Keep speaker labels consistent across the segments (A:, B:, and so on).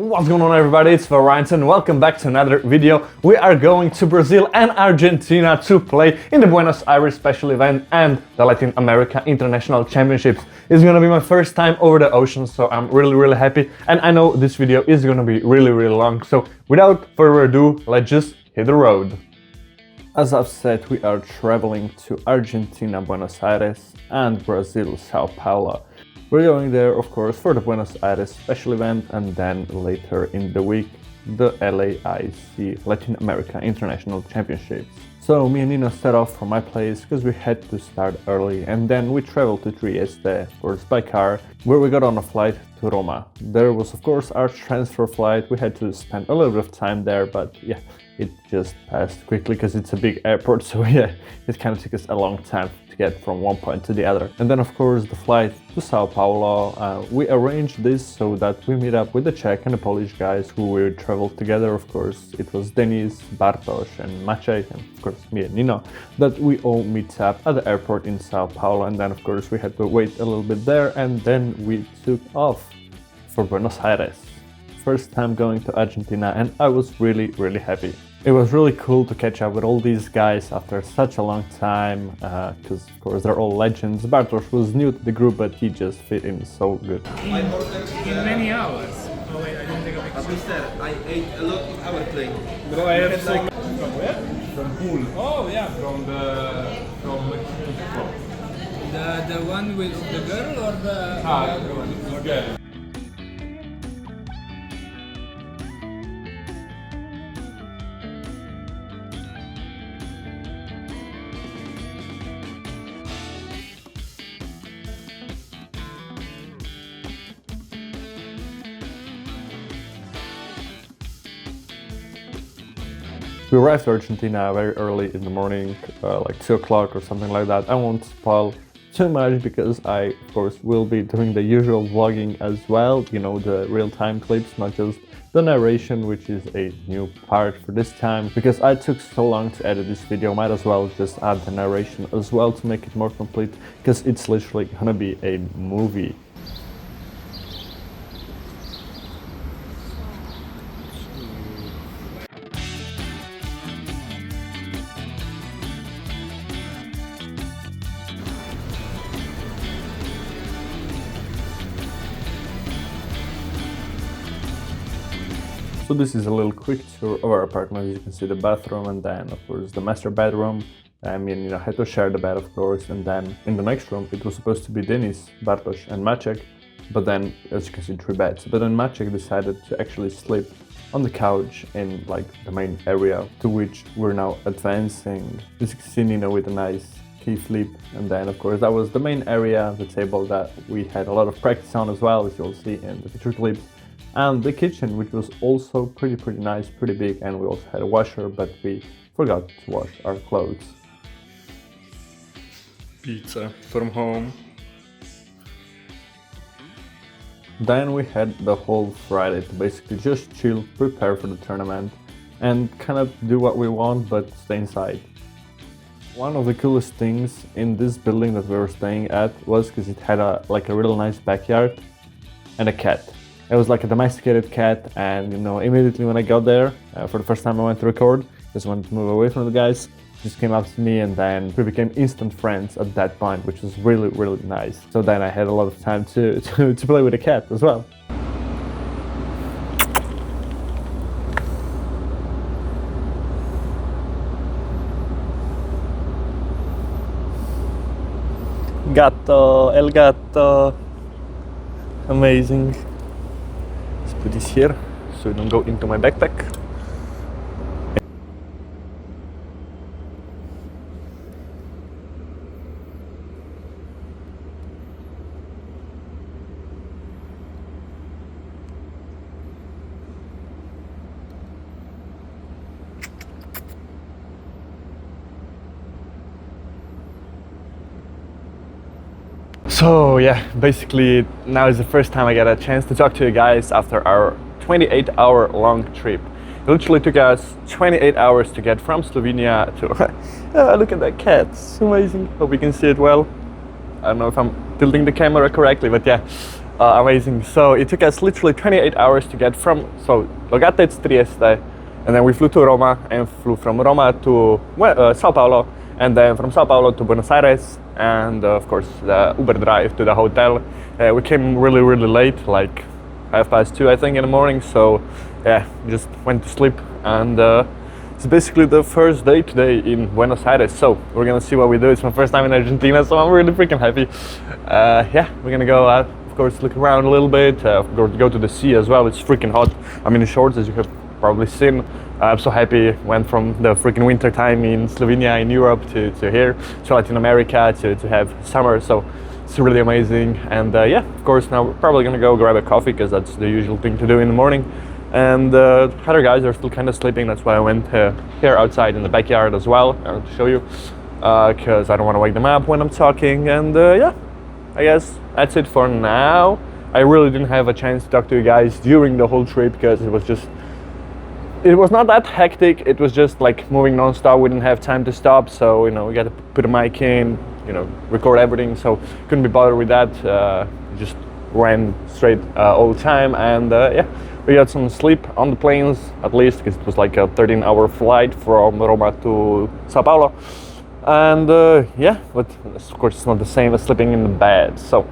A: What's going on, everybody? It's Vaaraiant and welcome back to another video. We are going to Brazil and Argentina to play in the Buenos Aires special event and the Latin America International Championships. It's gonna be my first time over the ocean, so I'm really happy, and I know this video is gonna be really long. So without further ado, let's just hit the road. As I've said, we are traveling to Argentina, Buenos Aires, and Brazil, São Paulo. We're going there, of course, for the Buenos Aires special event, and then later in the week, the LAIC, Latin America International Championships. So me and Nino set off from my place because we had to start early, and then we traveled to Trieste, of course, by car, where we got on a flight to Roma. There was, of course, our transfer flight. We had to spend a little bit of time there, but yeah, it just passed quickly because it's a big airport, so yeah, it kind of took us a long time to get from one point to the other. And then, of course, the flight to São Paulo. We arranged this so that we meet up with the Czech and the Polish guys who we traveled together. Of course, it was Denis, Bartosz and Maciej, and of course me and Nino, that we all meet up at the airport in São Paulo. And then, of course, we had to wait a little bit there, and then we took off for Buenos Aires. First time going to Argentina, and I was really happy. It was really cool to catch up with all these guys after such a long time, because of course they're all legends. Bartosz was new to the group, but he just fit in so good.
B: In many hours. Oh wait, I didn't take a picture.
C: I ate a lot in our plane.
B: Bro, I have so much. From where?
D: From pool.
B: Oh yeah.
D: From
B: The one with the girl or the other one?
D: the girl.
A: We arrived to Argentina very early in the morning, like 2 o'clock or something like that. I won't spoil too much because I, of course, will be doing the usual vlogging as well, you know, the real-time clips, not just the narration, which is a new part for this time. Because I took so long to edit this video, might as well just add the narration as well to make it more complete, because it's literally gonna be a movie. So this is a little quick tour of our apartment. As you can see, the bathroom, and then of course the master bedroom. I mean, you know, had to share the bed, of course. And then in the next room, it was supposed to be Denis, Bartosz and Maciej, but then, as you can see, 3 beds. But then Maciej decided to actually sleep on the couch in like the main area, to which we're now advancing. As you can see, Nino with a nice key flip, and then of course that was the main area, the table that we had a lot of practice on as well, as you'll see in the future clips. And the kitchen, which was also pretty nice, pretty big, and we also had a washer, but we forgot to wash our clothes.
D: Pizza from home.
A: Then we had the whole Friday to basically just chill, prepare for the tournament, and kind of do what we want, but stay inside. One of the coolest things in this building that we were staying at was because it had a real nice backyard and a cat. It was like a domesticated cat, and you know, immediately when I got there, for the first time I went to record, just wanted to move away from the guys, just came up to me, and then we became instant friends at that point, which was really nice. So then I had a lot of time to play with the cat as well. Gatto, el gatto. Amazing. Put this here so it don't go into my backpack. So yeah, basically now is the first time I get a chance to talk to you guys after our 28-hour long trip. It literally took us 28 hours to get from Slovenia to... look at that cat, it's amazing. Hope you can see it well. I don't know if I'm tilting the camera correctly, but yeah. Amazing. So it took us literally 28 hours to get from Logatec to Trieste, and then we flew to Roma and flew from Roma to São Paulo, and then from São Paulo to Buenos Aires, and of course the Uber drive to the hotel. We came really late, like 2:30 I think in the morning. So yeah, just went to sleep, and it's basically the first day today in Buenos Aires. So we're gonna see what we do. It's my first time in Argentina, so I'm really freaking happy. Yeah, we're gonna go out. Of course, look around a little bit, go to the sea as well. It's freaking hot. I'm in shorts, as you have probably seen. I'm so happy. Went from the freaking winter time in Slovenia in Europe to here, to Latin America, to have summer. So it's really amazing. And yeah, of course, now we're probably gonna go grab a coffee, because that's the usual thing to do in the morning. And other guys are still kind of sleeping. That's why I went here outside in the backyard as well. I'll show you, because I don't want to wake them up when I'm talking. And yeah, I guess that's it for now. I really didn't have a chance to talk to you guys during the whole trip, because it was not that hectic. It was just like moving non-stop. We didn't have time to stop, so we got to put a mic in, record everything. So couldn't be bothered with that. Just ran straight all the time, and yeah, we got some sleep on the planes at least, because it was like a 13-hour flight from Roma to São Paulo. And yeah, but of course it's not the same as sleeping in the bed, so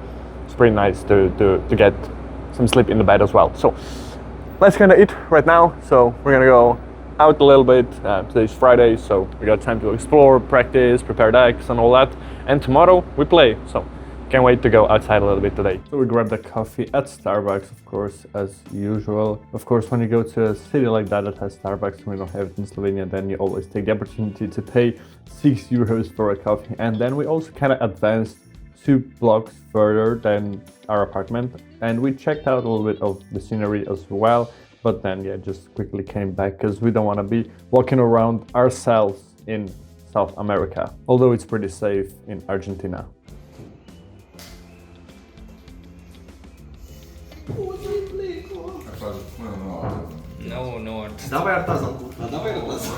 A: it's pretty nice to get some sleep in the bed as well. So let's kind of eat right now. So we're gonna go out a little bit. Today's Friday, so we got time to explore, practice, prepare decks and all that, and tomorrow we play. So can't wait to go outside a little bit today. So we grabbed a coffee at Starbucks, of course, as usual. Of course, when you go to a city like that has Starbucks, we don't have it in Slovenia, then you always take the opportunity to pay €6 for a coffee. And then we also kind of advanced 2 blocks further than our apartment, and we checked out a little bit of the scenery as well. But then yeah, just quickly came back, because we don't want to be walking around ourselves in South America, although it's pretty safe in Argentina.
B: No.
C: Dawaj artazan, kurwa, dawaj artazan.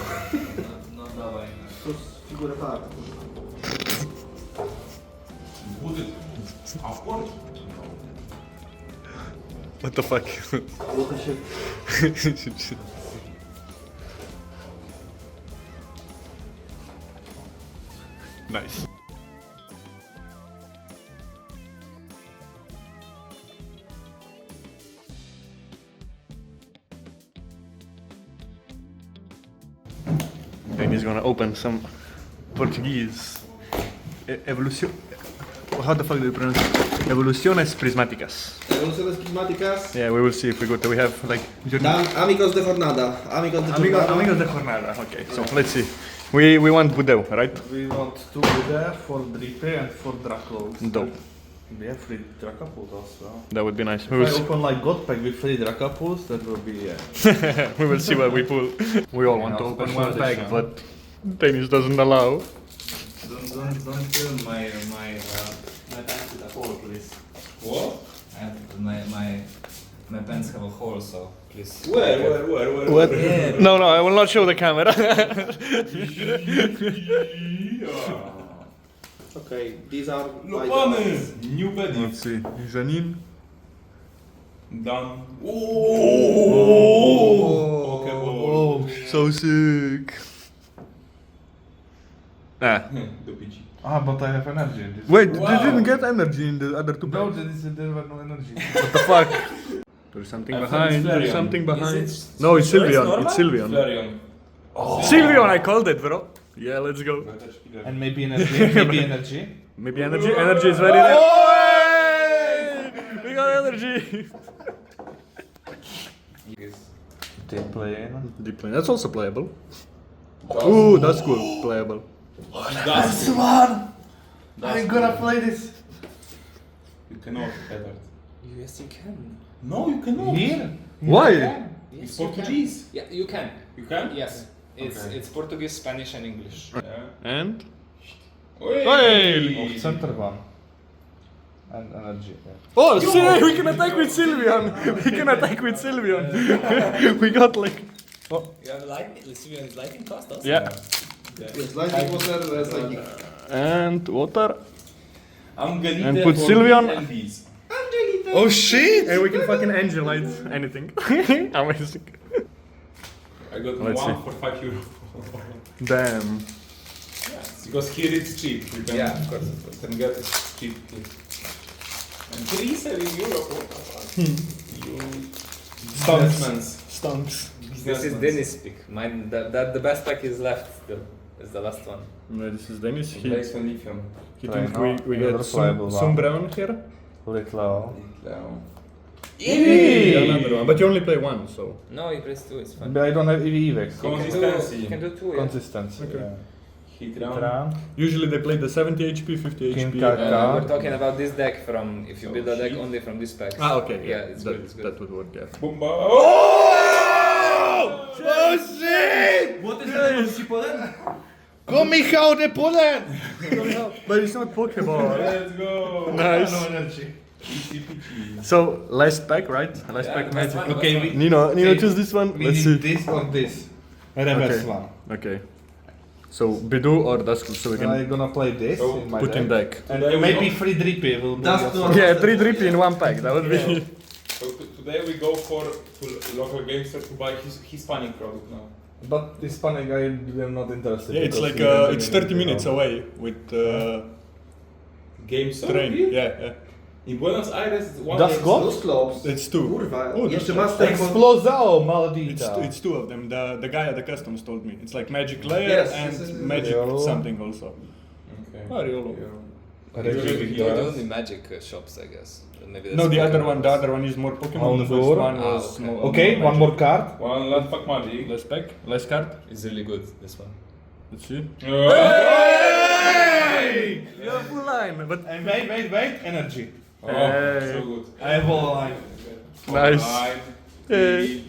B: No dawaj.
C: To jest figura tak.
A: What the fuck? Nice. Denis is gonna open some Portuguese evolution. How the fuck do you pronounce it? Evoluciones prismáticas.
C: Evoluciones prismáticas.
A: Yeah, we will see if we go. We have like
C: Amigos de jornada.
A: amigos de jornada. Okay, so let's see. We want Budeu, right?
D: We want 2 Buddha, 4 Dripe and 4 Dracos.
A: Dope.
D: We have 3 Dracopult also.
A: That would be nice.
D: If I open like God pack with 3 Dracopults, that will be
A: We will see what we pull. We all want to open one pack, but Denis doesn't allow.
B: Don't fill my pants with a hole, please.
C: What?
B: My pants have a hole, so please.
C: Where?
A: What?
B: Yeah.
A: No, I will not show the camera.
C: Okay, these are
D: New Betty.
A: Let's see. Janine.
D: Done.
A: Oh, so sick.
D: Ah, but I have energy in this.
A: Wait, they didn't get energy in the other 2
D: No,
A: packs.
D: there were no energy.
A: What the fuck? There's something
D: I thought
A: behind.
D: it's
A: There's
D: Flareon.
A: something behind.
B: Is it-
A: No, it's
B: so it's
A: Sylveon.
B: normal?
A: It's Sylveon.
D: Flareon.
A: Sylveon, I called it, bro. Yeah, let's go.
D: And maybe energy. Maybe energy.
A: Maybe energy. Energy is very rare. Oh, we got energy.
D: Deep play.
A: Deep plane. That's also playable. Ooh, that's cool. Playable.
D: That's one! I'm gonna play this. You cannot, Edward.
B: Yes, you can.
D: No, you cannot. Here?
A: Why?
B: Yes,
D: It's
B: you
D: Portuguese.
B: can. Yeah, you can.
D: You can?
B: Yes.
D: Okay.
B: It's Portuguese, Spanish, and English.
A: And?
D: Hey!
A: Hey!
D: Of center one. And energy.
A: Oh, see, we can attack with Sylveon. We can attack with Sylveon. We got like. Oh,
B: You have lightning. Sylveon is lightning cost also.
A: yeah.
C: Yes, lightning water, psychic.
A: And water.
D: I'm gonna
A: And put Sylveon.
D: and these. Oh shit!
A: And we can fucking angelite anything. Amazing.
B: I got
A: Let's
B: one
A: see.
B: for €5.
A: Damn.
B: Because here it's cheap. You can,
C: Yeah, of course.
B: You can get it cheap here. And resell in Europe. You businessmen.
A: Stunks.
E: This is Denis pick. Mine, the best pack is left still. Is the last one.
A: No, this is Denis. He
B: Place on lithium.
A: think
C: Right,
A: we
C: no,
A: get
C: another playable
A: some
C: one.
A: brown here.
C: Little.
A: Another one, but you only play one, so.
E: No, you press 2, it's fine.
C: But I don't have EVX.
B: Consistency.
E: You can do 2, yeah.
C: Consistency.
A: Okay.
C: Yeah.
B: Hit round.
C: Tram.
A: Usually they play the 70 HP, 50
C: King
A: HP.
C: card.
E: We're talking about this deck from, if you build a deck only from this pack.
A: Ah, okay.
E: Yeah, it's
A: that,
E: good, it's good.
A: That would work, yeah.
B: Boom, oh!
D: Oh shit!
C: What is that?
D: Kom Michał de Polen!
A: But it's not Pokemon.
B: Let's go!
A: Nice.
C: No energy.
B: Easy peachy.
A: So, last pack, right? Last pack magic.
E: That's fine,
C: Okay,
E: that's fine.
A: Nino,
C: Okay,
A: choose this one.
C: We
A: Let's
C: need
A: see.
C: this or this. Reverse
A: Okay.
C: one.
A: Okay. So, Bidu or Duskull, so we can
C: I'm gonna play this
B: So
C: in my
A: put in deck.
C: And
B: Today we
C: maybe
B: go-
C: 3 drippy will be
F: Duskull.
C: also-
A: Yeah, 3 drippy in one pack, that would be...
B: So today we go for to local game store to buy his Hispanic product now.
C: But this panic I am not interested.
A: Yeah, it's
C: because
A: like,
C: we don't
A: it's
C: really
A: 30 minutes
C: know.
A: away with
B: Game store?
A: train.
B: here?
A: Yeah.
B: In Buenos Aires, it's one
C: Das
B: game
C: Gott?
B: store.
F: Those clubs.
A: It's 2.
F: Kurwa,
A: Oh,
F: jeszcze
A: that's-
F: masz ten...
C: Explosao, maldita.
A: It's 2 of them. The guy at the customs told me. It's like Magic Layer
F: Yes,
A: and
F: yes, yes, yes.
A: Magic
C: Riolo.
A: something also.
B: Okay.
A: Oh, Riolo.
E: You're the only magic shops, I guess. Maybe
A: No, the other
E: Pokemon.
A: one is more Pokemon. The first
C: Ondur.
A: one was
E: okay.
A: more.
C: Okay,
A: more
C: one more card.
B: One last pack magic.
A: Last pack, last card.
E: It's really good, this one.
A: Let's see.
C: Hey!
A: You have full line, but
C: And wait, energy.
B: Oh,
A: Hey.
B: so good.
C: I have all line.
A: Nice.
B: Alright.
A: Hey.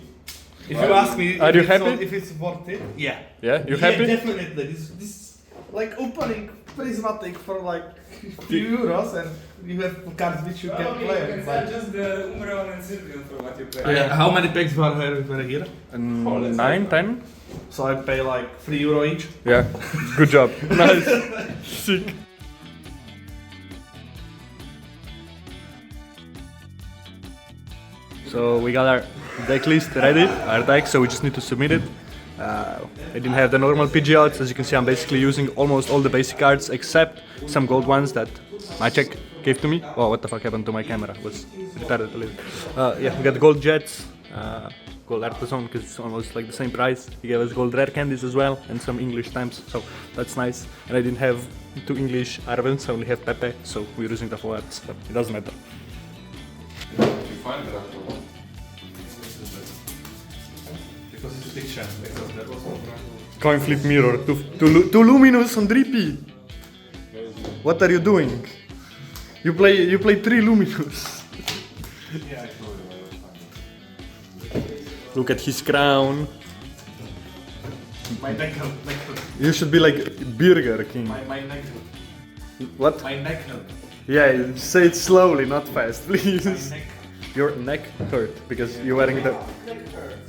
C: If you ask me,
A: Are
C: if
A: you
C: it's
A: happy?
C: if it's worth it, yeah.
A: yeah, you
C: Yeah,
A: happy?
C: definitely. This like opening prismatic for like few euros, and you have cards which you can play. Like,
E: just the Umbreon and Sylveon for what you play.
A: Yeah.
C: How many packs were here?
A: 9, 10.
C: So I pay like €3 each.
A: Yeah, good job. Nice. Sick. So we got our deck list ready, our deck, so we just need to submit it. I didn't have the normal PG outs. As you can see, I'm basically using almost all the basic cards except some gold ones that Maciej gave to me. Oh, what the fuck happened to my camera? It was retarded a little. Yeah, we got the gold jets, gold artisan because it's almost like the same price. He gave us gold rare candies as well and some English stamps, so that's nice. And I didn't have 2 English Arvens, I only have Pepe, so we're using the full arts, but it doesn't matter.
B: You find that one?
C: Because it's fiction. Because that was
A: Coin flip mirror, to luminous on drippy. What are you doing? You play 3 luminous. Look at his crown.
C: my neck.
A: You should be like Burger King.
C: My neck.
A: What?
C: My neck.
A: Yeah, say it slowly, not fast, please.
C: Neck.
A: Your neck hurt because you're wearing the.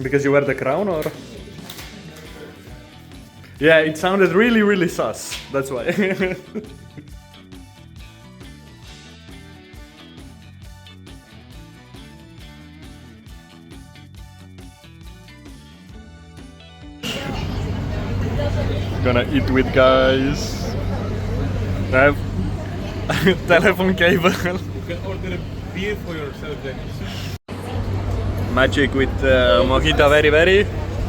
A: Because you wear the crown, or? Yeah, it sounded really sus. That's why. Gonna eat with guys. I have telephone cable.
B: You can order a beer for yourself, Denis.
A: Magic with mojito,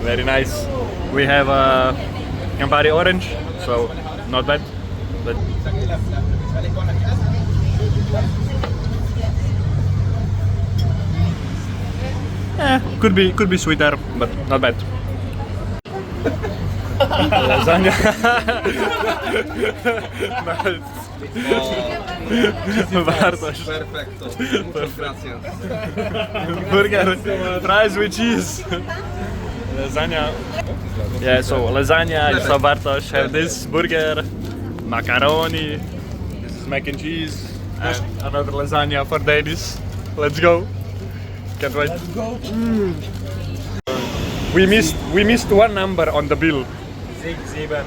A: very nice. We have Campari orange, so not bad. But could be sweeter, but not bad. Lasagna. Nice. Bartosz.
F: Perfecto. Muchas gracias.
A: Burger, fries with cheese. Lasagna. Yeah, so lasagna, I saw Bartosz have this burger, macaroni, this is mac and cheese, and another lasagna for Denis. Let's go. Can't wait. Let's go. We missed one number on the bill.
E: 6, 7.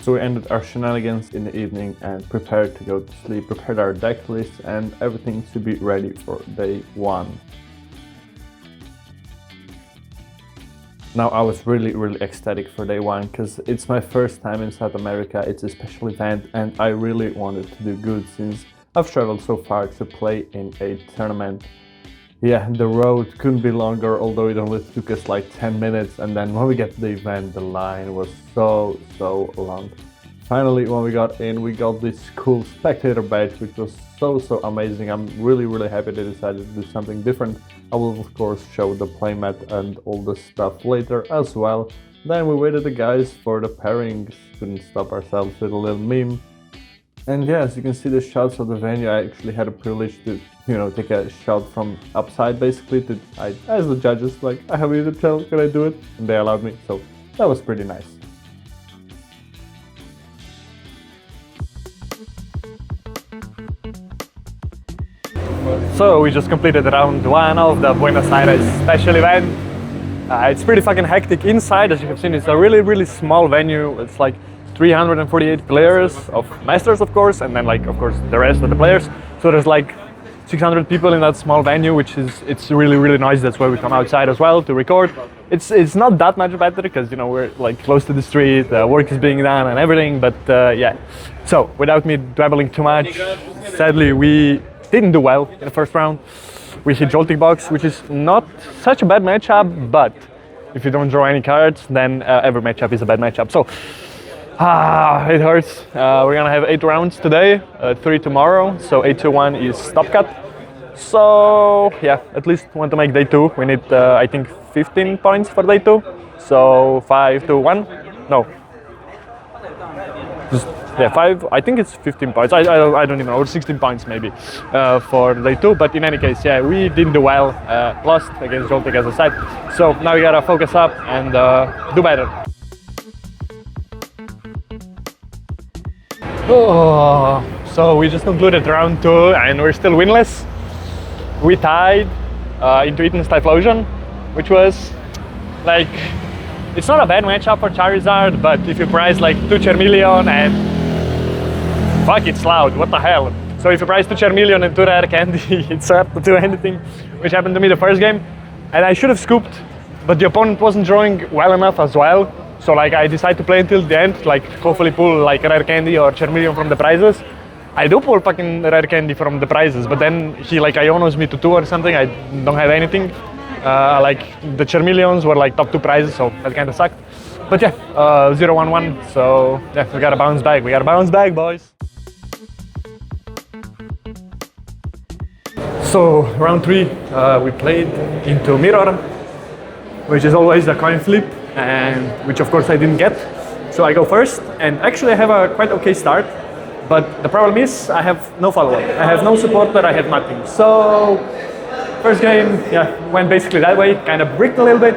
A: So we ended our shenanigans in the evening and prepared to go to sleep, prepared our deck list and everything to be ready for day 1. Now I was really ecstatic for day 1 because it's my first time in South America, it's a special event and I really wanted to do good since I've traveled so far to play in a tournament. Yeah, the road couldn't be longer, although it only took us like 10 minutes, and then when we got to the event, the line was so long. Finally, when we got in, we got this cool spectator badge, which was so amazing. I'm really happy they decided to do something different. I will of course show the playmat and all the stuff later as well. Then we waited the guys for the pairings, couldn't stop ourselves with a little meme. And yeah, as you can see the shots of the venue, I actually had a privilege to, take a shot from upside basically. I asked the judges, like, I have a YouTube channel, can I do it? And they allowed me, so that was pretty nice. So we just completed round 1 of the Buenos Aires special event. It's pretty fucking hectic inside, as you have seen. It's a really small venue. It's like 348 players of masters, of course, and then like of course the rest of the players. So there's like 600 people in that small venue, which is it's really nice. That's why we come outside as well to record. It's not that much better because we're like close to the street, work is being done and everything. But yeah, so without me dwabbling too much, sadly we didn't do well in the first round. We hit Jolting Box, which is not such a bad matchup, but if you don't draw any cards, then every matchup is a bad matchup. So. It hurts. We're gonna have 8 rounds today, 3 tomorrow, so 8-1 is stop cut. So yeah, at least want to make day 2. We need I think 15 points for day 2. So 5-1. No. Yeah, 5. I think it's 15 points. I don't even know, or 16 points maybe for day 2. But in any case, yeah, we didn't do well. Lost against Joltik, as I said. So now we gotta focus up and do better. Oh, so we just concluded round 2 and we're still winless. We tied into Eaton's Typhlosion, which was like, it's not a bad matchup for Charizard, but if you price like 2 Charmeleon and fuck, it's loud, what the hell. So if you price 2 Charmeleon and 2 Rare Candy, it's hard to do anything, which happened to me the first game. And I should have scooped, but the opponent wasn't drawing well enough as well. So like I decided to play until the end, like hopefully pull like Rare Candy or Charmeleon from the prizes. I do pull fucking Rare Candy from the prizes, but then he like Ionos me to 2 or something. I don't have anything. Like the Charmeleons were like top 2 prizes, so that kind of sucked. But yeah, 0-1-1. So yeah, we gotta bounce back. We gotta bounce back, boys. So round 3, we played into Mirror, which is always a coin flip. And which of course I didn't get, so I go first, and actually I have a quite okay start, but the problem is I have no follow-up, I have no supporter, I have nothing. So first game, yeah, went basically that way, kind of bricked a little bit,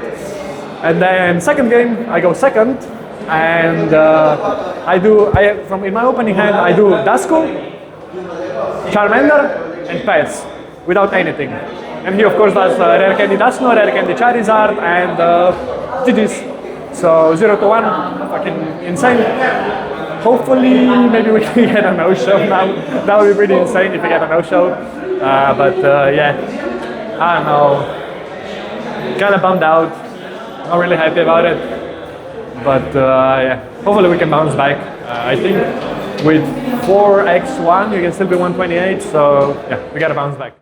A: and then second game I go second, and in my opening hand I do Dasco, Charmander, and pass without anything. And he of course does Rare Candy Dusknoir, Rare Candy Charizard, and GG's. So 0-1, fucking insane. Hopefully, maybe we can get a no-show now. That would be pretty insane if we get a no-show. But yeah, I don't know. Kind of bummed out. Not really happy about it. But yeah, hopefully we can bounce back. I think with 4x1 you can still be 128. So yeah, we gotta bounce back.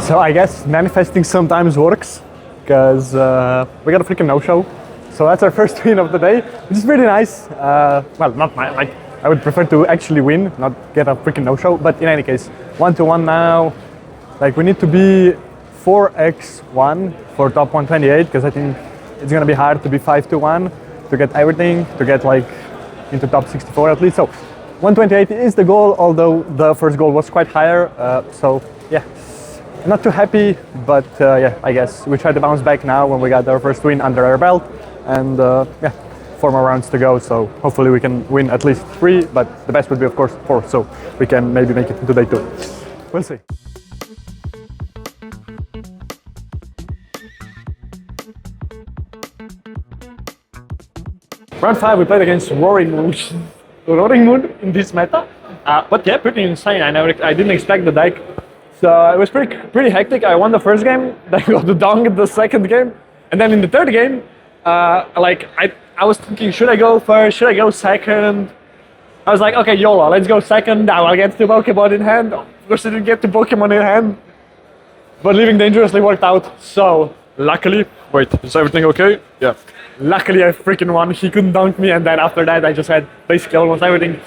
A: So I guess manifesting sometimes works, because we got a freaking no-show. So that's our first win of the day, which is pretty nice. Well, not like I would prefer to actually win, not get a freaking no-show. But in any case, 1-1 now. Like we need to be 4x1 for top 128, because I think it's gonna be hard to be 5-1 to get everything, to get like into top 64 at least. So 128 is the goal, although the first goal was quite higher. So yeah. Not too happy, but yeah, I guess we try to bounce back now when we got our first win under our belt, and yeah, 4 more rounds to go, so hopefully we can win at least 3, but the best would be of course 4, so we can maybe make it into day 2. We'll see. Round 5 we played against Roaring Moon. Roaring Moon in this meta. But yeah, pretty insane. I didn't expect the deck. So it was pretty hectic. I won the first game, then got the dong in the second game. And then in the third game, I was thinking, should I go first? Should I go second? I was like, okay, YOLO, let's go second. I will get the Pokemon in hand. Of course, I didn't get the Pokemon in hand. But leaving dangerously worked out. So luckily, wait, is everything okay? Yeah. Luckily, I freaking won. He couldn't dunk me, and then after that, I just had basically almost everything.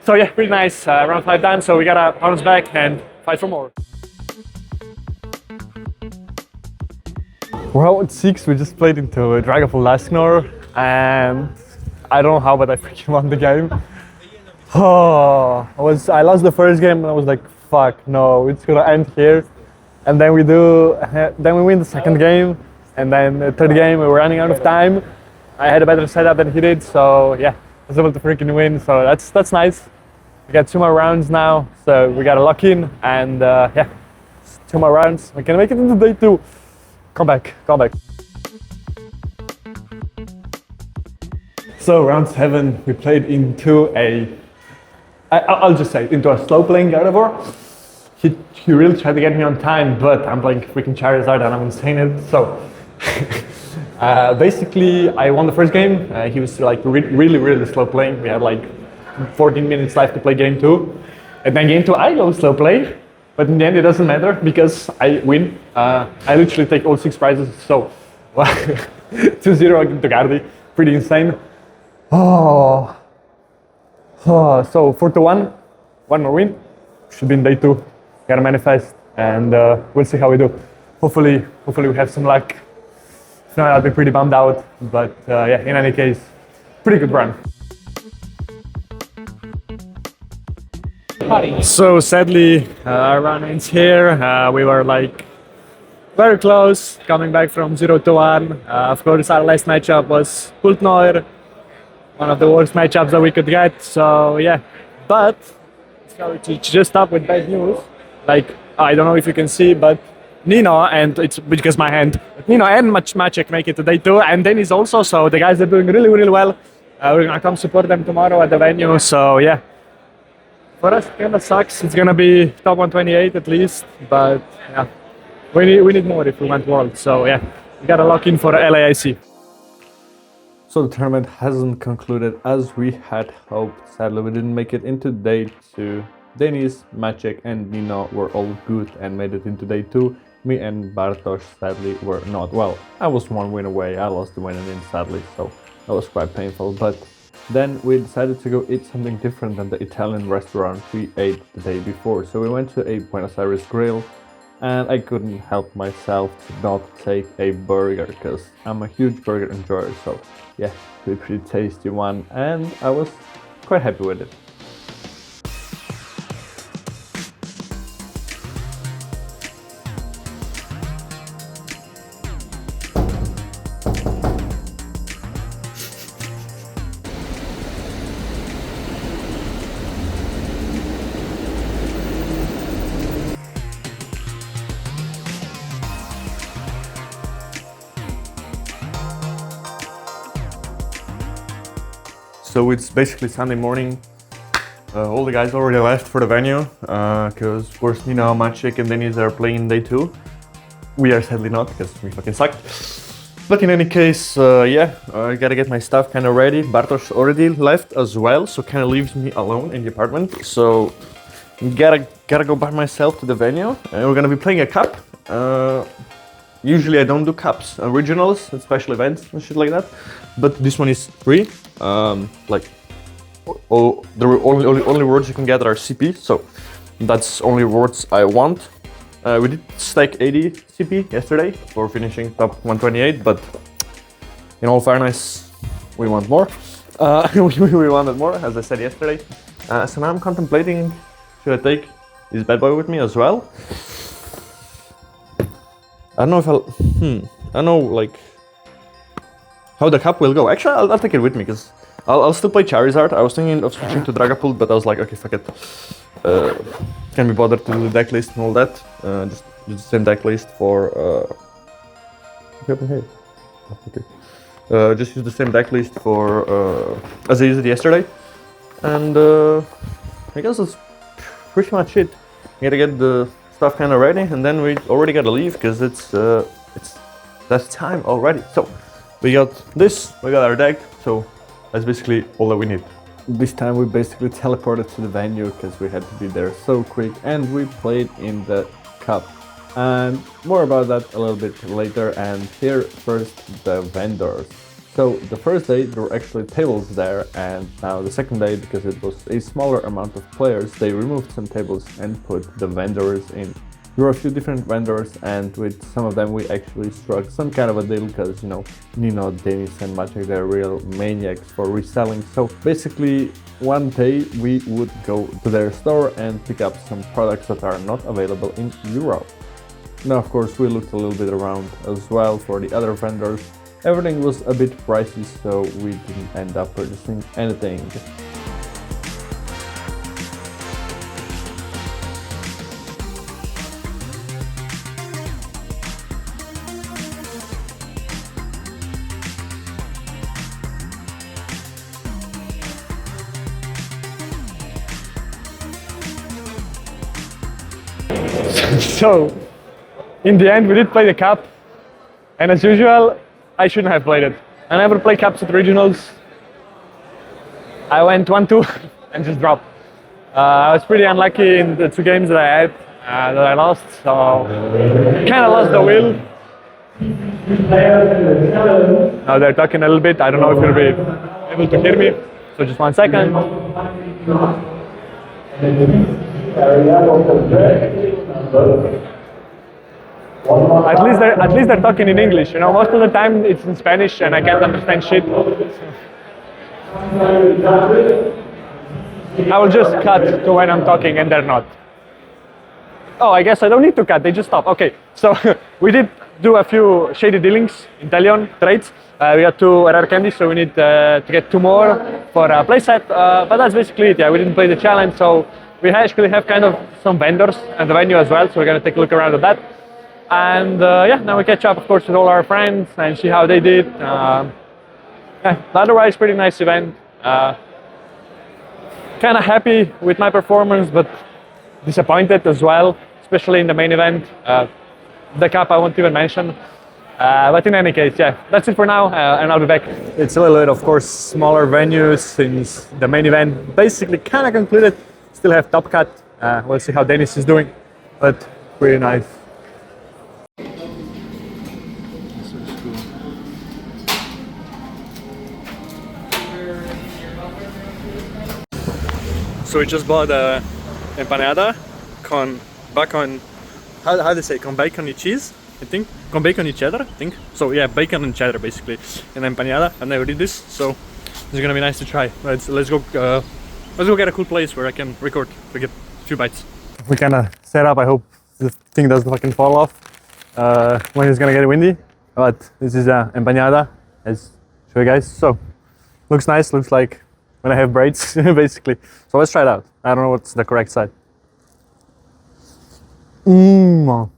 A: So yeah, pretty nice. Round 5 done. So we gotta bounce back and fight for more. Round 6, we just played into a Dragapult Lasknor, and I don't know how, but I freaking won the game. Oh, I lost the first game, and I was like, fuck, no, it's gonna end here. And then we win the second game, and then the third game we were running out of time. I had a better setup than he did, so yeah, I was able to freaking win. So that's nice. We got 2 more rounds now, so we gotta lock in, and yeah, 2 more rounds. We can make it into day 2. Come back. So round 7, we played into I'll just say, into a slow playing Gardevoir. He really tried to get me on time, but I'm playing freaking Charizard and I'm insane at it. So basically, I won the first game. He was like really slow playing. We had like 14 minutes left to play game 2. And then game 2, I go slow play. But in the end, it doesn't matter because I win. I literally take all 6 prizes. So 2-0 into Gardy. Pretty insane. So 4-1. 1 more win. Should be in day 2. Gotta manifest, and we'll see how we do. Hopefully we have some luck. If not, I'll be pretty bummed out. But yeah, in any case, pretty good run. So sadly, our run ends here. We were like very close, coming back from 0-1. Of course, our last matchup was Pultnoir, one of the worst matchups that we could get. So yeah, but to just stop with bad news. Like, I don't know if you can see, but Nino, and it's because my hand, Nino and Maciej make it to day 2, and Denis also. So the guys are doing really well. We're gonna come support them tomorrow at the venue. So yeah. For us, it kind of sucks. It's gonna be top 128 at least, but yeah, we need more if we want World. So yeah, we gotta lock in for LAIC. So the tournament hasn't concluded as we had hoped. Sadly, we didn't make it into day 2. Denis, Maciej, and Nino were all good and made it into day 2. Me and Bartosz sadly were not. Well, I was 1 win away. I lost the winning in sadly, so that was quite painful. But then we decided to go eat something different than the Italian restaurant we ate the day before. So we went to a Buenos Aires grill, and I couldn't help myself to not take a burger because I'm a huge burger enjoyer. So yeah, pretty tasty one, and I was quite happy with it. So it's basically Sunday morning. All the guys already left for the venue because of course Nino, Maciej, and Denis are playing in day 2. We are sadly not because we fucking sucked. But in any case, yeah, I gotta get my stuff kind of ready. Bartosz already left as well, so kind of leaves me alone in the apartment. So gotta go by myself to the venue, and we're gonna be playing a cup. Usually I don't do cups, originals, and special events and shit like that. But this one is free. The only rewards you can get are CP, so that's only rewards I want. We did stack 80 CP yesterday for finishing top 128, but in all fairness, we want more. We wanted more, as I said yesterday. So now I'm contemplating, should I take this bad boy with me as well? I don't know if I don't know like how the cup will go. Actually, I'll take it with me because I'll still play Charizard. I was thinking of switching to Dragapult, but I was like, okay, fuck it. Can't be bothered to do the deck list and all that. Just use the same deck list for. Okay. Just use the same deck list for as I used it yesterday, and I guess that's pretty much it. I gotta get the stuff kind of ready, and then we already gotta leave because it's that time already. So we got this, we got our deck, so that's basically all that we need. This time we basically teleported to the venue because we had to be there so quick, and we played in the cup. And more about that a little bit later. And here first the vendors. So the first day there were actually tables there, and now the second day, because it was a smaller amount of players, they removed some tables and put the vendors in. There were a few different vendors, and with some of them we actually struck some kind of a deal because, you know, Nino, Denis and Maciej, they're real maniacs for reselling. So basically one day we would go to their store and pick up some products that are not available in Europe. Now of course we looked a little bit around as well for the other vendors. Everything was a bit pricey, so we didn't end up purchasing anything. So, in the end we did play the cup, and as usual, I shouldn't have played it. I never play cups at regionals. I went 1-2 and just dropped. I was pretty unlucky in the 2 games that I had, that I lost, so kind of lost the will. Now they're talking a little bit, I don't know if you'll be able to hear me, so just 1 second. At least they're talking in English, you know. Most of the time it's in Spanish and I can't understand shit. I will just cut to when I'm talking and they're not. Oh, I guess I don't need to cut, they just stop. Okay, so we did do a few shady dealings, Italian trades. We got 2 rare candies, so we need to get 2 more for a playset. But that's basically it. Yeah, we didn't play the challenge, so we actually have kind of some vendors at the venue as well, so we're gonna take a look around at that. And yeah, now we catch up, of course, with all our friends and see how they did. Yeah, otherwise, pretty nice event. Kind of happy with my performance, but disappointed as well, especially in the main event. The cup I won't even mention. But in any case, yeah, that's it for now, and I'll be back. It's a little bit, of course, smaller venues since the main event basically kind of concluded. Still have Top Cut. We'll see how Denis is doing, but pretty nice. So we just bought a empanada con bacon. How do they say? Con bacon and cheese, I think. Con bacon and cheddar, I think. So yeah, bacon and cheddar basically, and empanada. I've never did this, so it's gonna be nice to try. Let's go get a cool place where I can record to get a few bites. We kind of set up. I hope the thing doesn't fucking fall off when it's gonna get windy. But this is empanada. Let's show you guys. So looks nice. Looks like when I have braids, basically. So let's try it out. I don't know what's the correct side. No,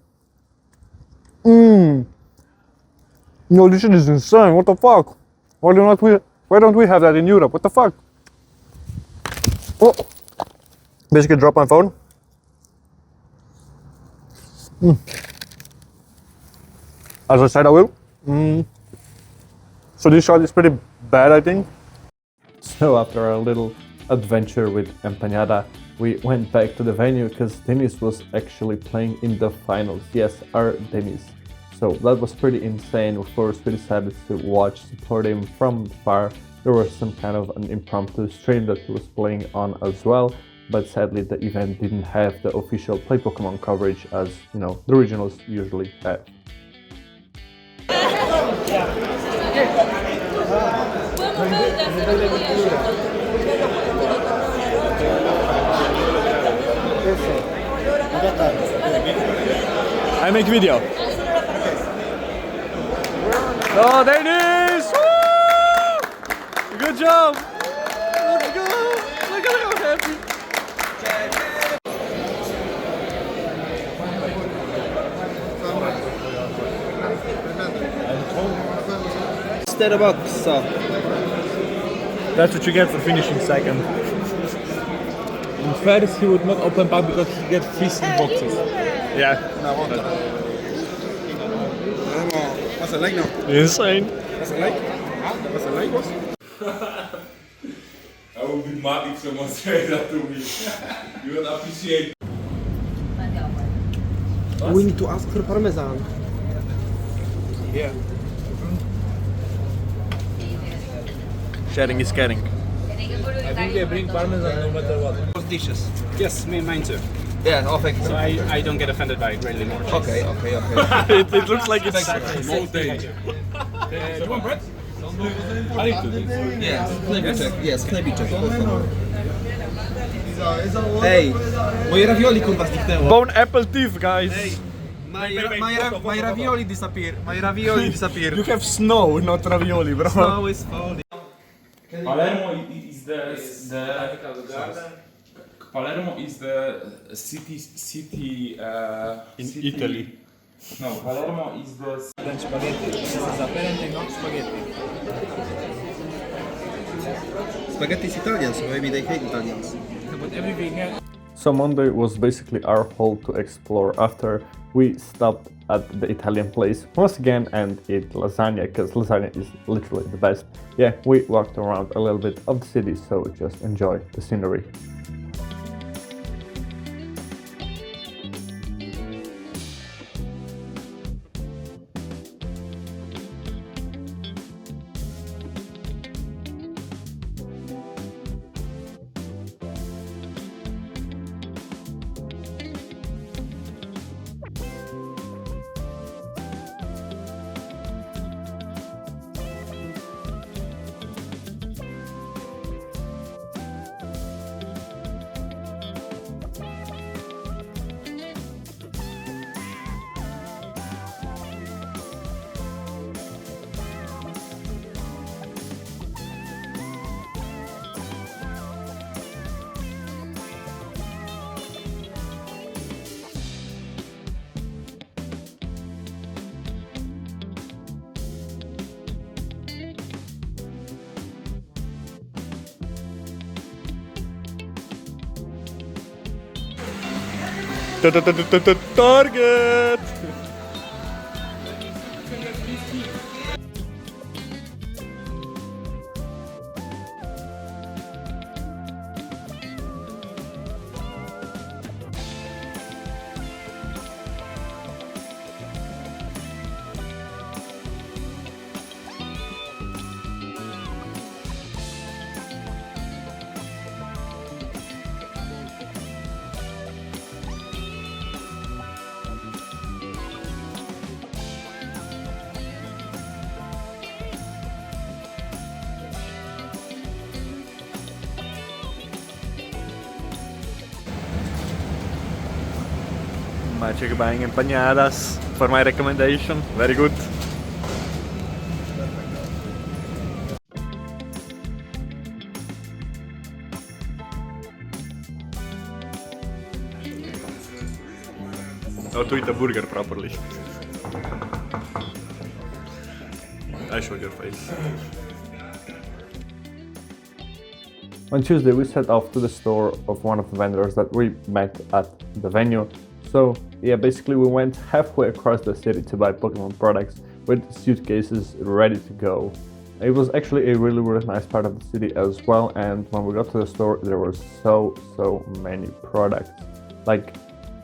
A: this shit is insane. What the fuck? Why don't we have that in Europe? What the fuck? Oh. Basically drop my phone. As I said, I will. So this shot is pretty bad, I think. So after a little adventure with empanada, we went back to the venue because Denis was actually playing in the finals. Yes, our Denis. So that was pretty insane. Of course, we decided to support him from far. There was some kind of an impromptu stream that he was playing on as well, but sadly the event didn't have the official Play Pokemon coverage as, you know, the regionals usually have. I make video. Oh, Denis! Woo! Good job! Let's go! Look at how happy!
F: Instead of box, so.
A: That's what you get for finishing second.
B: In first he would not open pack because he gets free boxes.
A: Yeah.
F: What's a like now?
A: Insane.
F: What's a like? What's a like?
D: I would be mad if someone said that to me. You would appreciate.
F: We need to ask for parmesan.
A: Sharing is caring.
B: I think they bring parmesan no matter what.
F: Dishes.
G: Yes, me and mine too.
F: Yeah, oh thank you.
G: So I don't get offended by really more.
F: Okay.
A: It looks like it's...
D: No danger.
B: Do you want bread?
D: I need to do this.
F: Yes, chleby check. Yes, chleby check. Ej, moje ravioli kurwa zniknęło.
A: Bone apple teeth, guys.
F: My ravioli disappear. My ravioli disappear.
A: You have snow, not ravioli, bro.
F: Snow is falling.
D: Palermo is Palermo is the city
A: In
D: city-
A: Italy.
D: No, Palermo is the
F: Spaghetti is Italian, so maybe they hate Italians.
A: So Monday was basically our hole to explore after we stopped at the Italian place once again and ate lasagna, because lasagna is literally the best. Yeah, we walked around a little bit of the city, so just enjoy the scenery. Target! Maciej buying empanadas for my recommendation. Very good. How to eat a burger properly. I showed your face. On Tuesday we set off to the store of one of the vendors that we met at the venue. So yeah, basically we went halfway across the city to buy Pokemon products with suitcases ready to go. It was actually a really nice part of the city as well, and when we got to the store there were so many products. Like,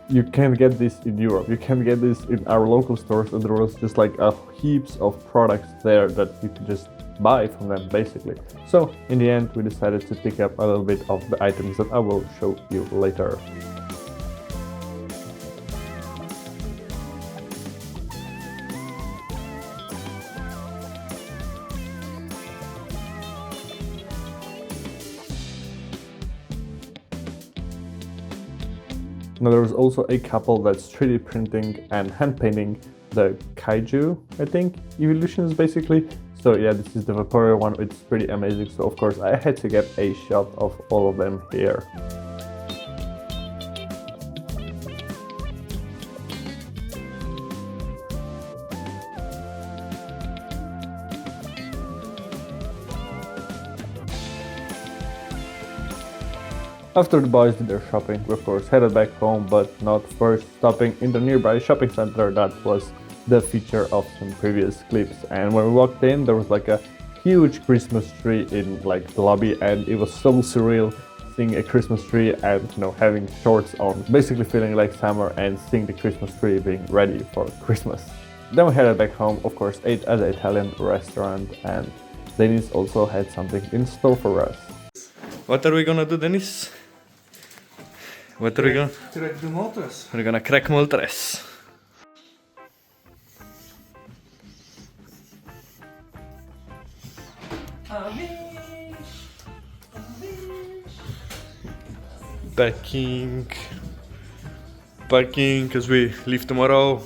A: you can't get this in Europe, you can't get this in our local stores, and there was just like heaps of products there that you could just buy from them basically. So in the end we decided to pick up a little bit of the items that I will show you later. Now there was also a couple that's 3D printing and hand painting the kaiju, I think, evolutions basically. So yeah, this is the Vaporeon one, it's pretty amazing, so of course I had to get a shot of all of them here. After the boys did their shopping, we of course headed back home, but not first stopping in the nearby shopping center that was the feature of some previous clips. And when we walked in, there was like a huge Christmas tree in like the lobby, and it was so surreal seeing a Christmas tree and, you know, having shorts on, basically feeling like summer and seeing the Christmas tree being ready for Christmas. Then we headed back home, of course ate at the Italian restaurant, and Denis also had something in store for us. What are we gonna do, Denis? What are we gonna...
C: Crack the motors.
A: We're gonna crack Moltres. Packing, because we leave tomorrow.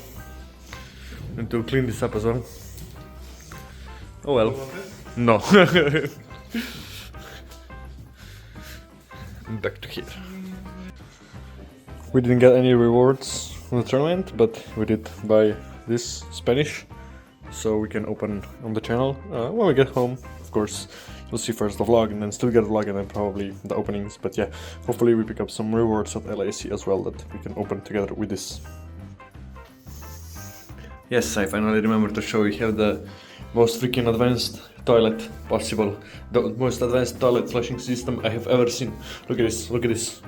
A: And to clean this up as well. Oh well. No. Back to here. We didn't get any rewards on the tournament, but we did buy this Spanish, so we can open on the channel when we get home. Of course, you'll see first the vlog and then still get a vlog and then probably the openings, but yeah, hopefully we pick up some rewards at LAC as well that we can open together with this. Yes, I finally remember to show you. Have the most freaking advanced toilet possible. The most advanced toilet flushing system I have ever seen. Look at this, look at this.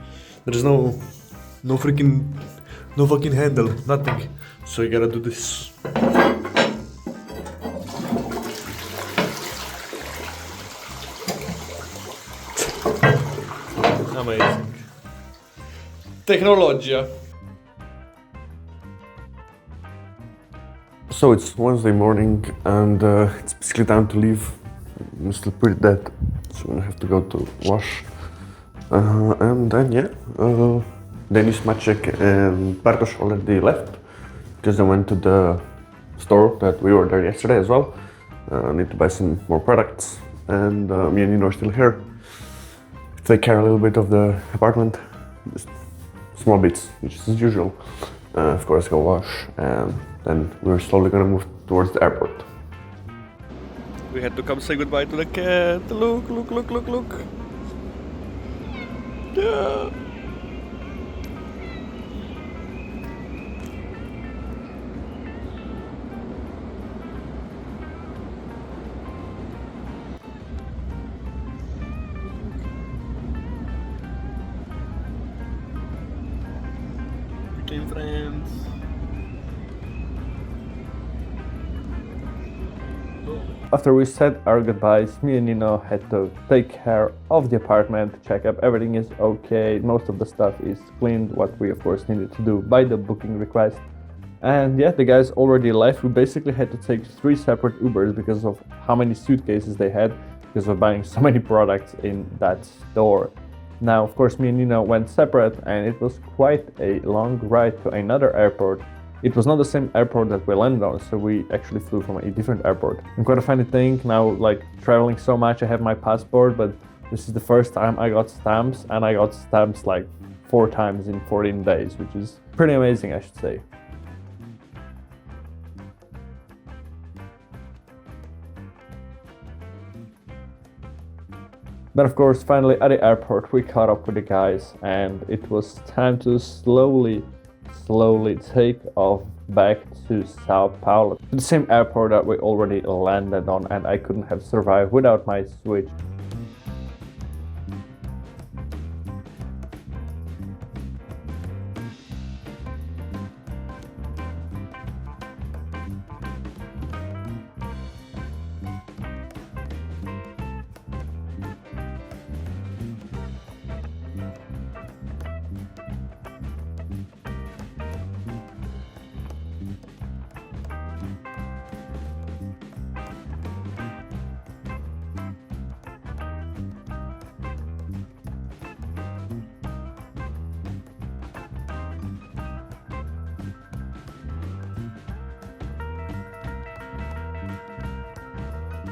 A: There is no fucking handle, nothing. So you gotta do this. Amazing. Technologia. So it's Wednesday morning and it's basically time to leave. I'm still pretty dead, so I have to go to wash. And then yeah, Denis, Maciej and Bartosz already left because they went to the store that we were there yesterday as well. I need to buy some more products, and me and Nino are still here. Take care a little bit of the apartment, just small bits, which is as usual. Of course, go wash, and then we're slowly gonna move towards the airport. We had to come say goodbye to the cat. Look, look, look, look, look. Yeah. Became friends. After we said our goodbyes, me and Nino had to take care of the apartment, check up everything is okay, most of the stuff is cleaned, what we of course needed to do by the booking request. And yeah, the guys already left. We basically had to take 3 separate Ubers because of how many suitcases they had, because of buying so many products in that store. Now, of course, me and Nino went separate, and it was quite a long ride to another airport. It was not the same airport that we landed on, so we actually flew from a different airport. I'm quite a funny thing now, like traveling so much. I have my passport, but this is the first time I got stamps, and I got stamps like 4 times in 14 days, which is pretty amazing, I should say. Then of course, finally at the airport, we caught up with the guys, and it was time to slowly take off back to São Paulo, the same airport that we already landed on, and I couldn't have survived without my Switch.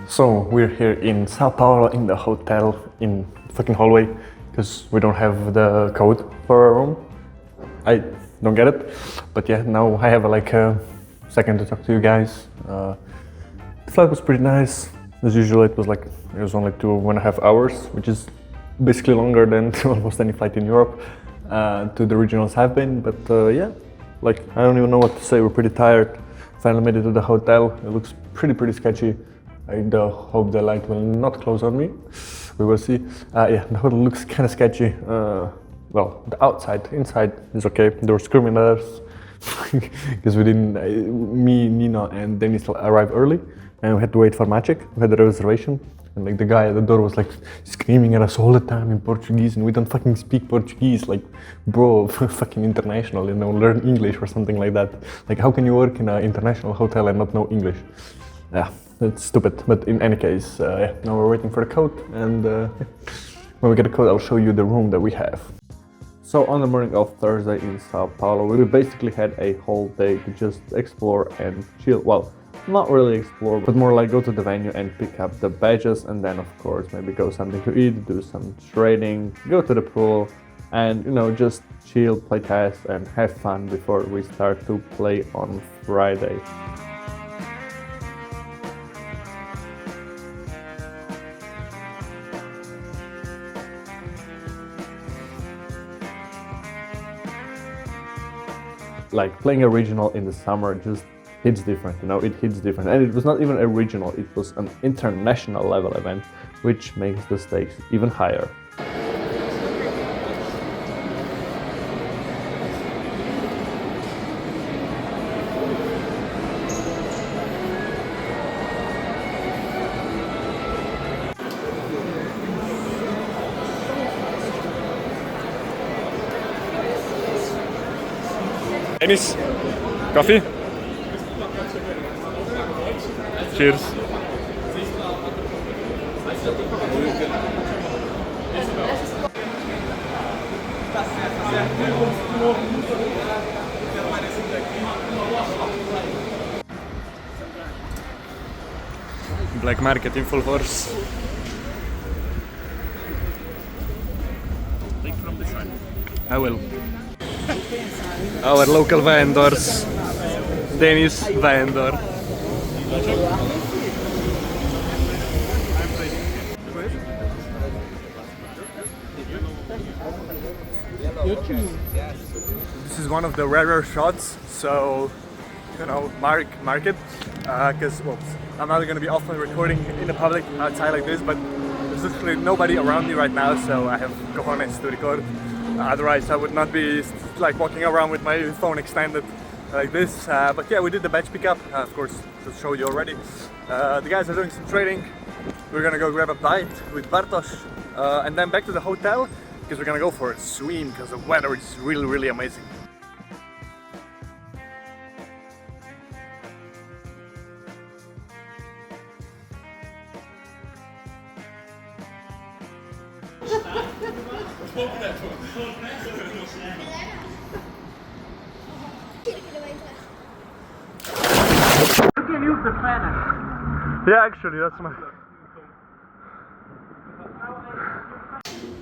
A: So we're here in São Paulo in the hotel in the fucking hallway because we don't have the code for our room. I don't get it, but yeah, now I have like a second to talk to you guys. The flight was pretty nice. As usual, it was only 2.5 hours, which is basically longer than almost any flight in Europe to the regionals have been. But yeah, like I don't even know what to say. We're pretty tired. Finally made it to the hotel. It looks pretty sketchy. I hope the light will not close on me. We will see. Yeah, the hotel looks kind of sketchy. Well, the outside, inside is okay. There were screaming at us because we didn't. Me, Nino, and Denis arrived early, and we had to wait for Maciej. We had a reservation, and like the guy at the door was like screaming at us all the time in Portuguese, and we don't fucking speak Portuguese. Like, bro, fucking international, you know, learn English or something like that. Like, how can you work in an international hotel and not know English? Yeah, it's stupid. But in any case, yeah, now we're waiting for the code, and when we get the code, I'll show you the room that we have. So on the morning of Thursday in São Paulo, we basically had a whole day to just explore and chill. Well, not really explore, but more like go to the venue and pick up the badges, and then of course maybe go something to eat, do some trading, go to the pool, and you know, just chill, play test and have fun before we start to play on Friday. Like playing a regional in the summer just hits different, you know, it hits different. And it was not even a regional, it was an international level event, which makes the stakes even higher. Denis, coffee? Cheers. Black market in full force.
G: Take from the side.
A: I will. Our local vendors. Denis vendor. This is one of the rarer shots, so you know, mark it, because well, I'm not going to be often recording in the public outside like this, but there's literally nobody around me right now, so I have cojones to record. Otherwise I would not be like walking around with my phone extended like this. But yeah, we did the badge pickup, of course, to show you already. The guys are doing some trading. We're gonna go grab a bite with Bartosz, and then back to the hotel, because we're gonna go for a swim, because the weather is really amazing. Yeah, actually, that's my...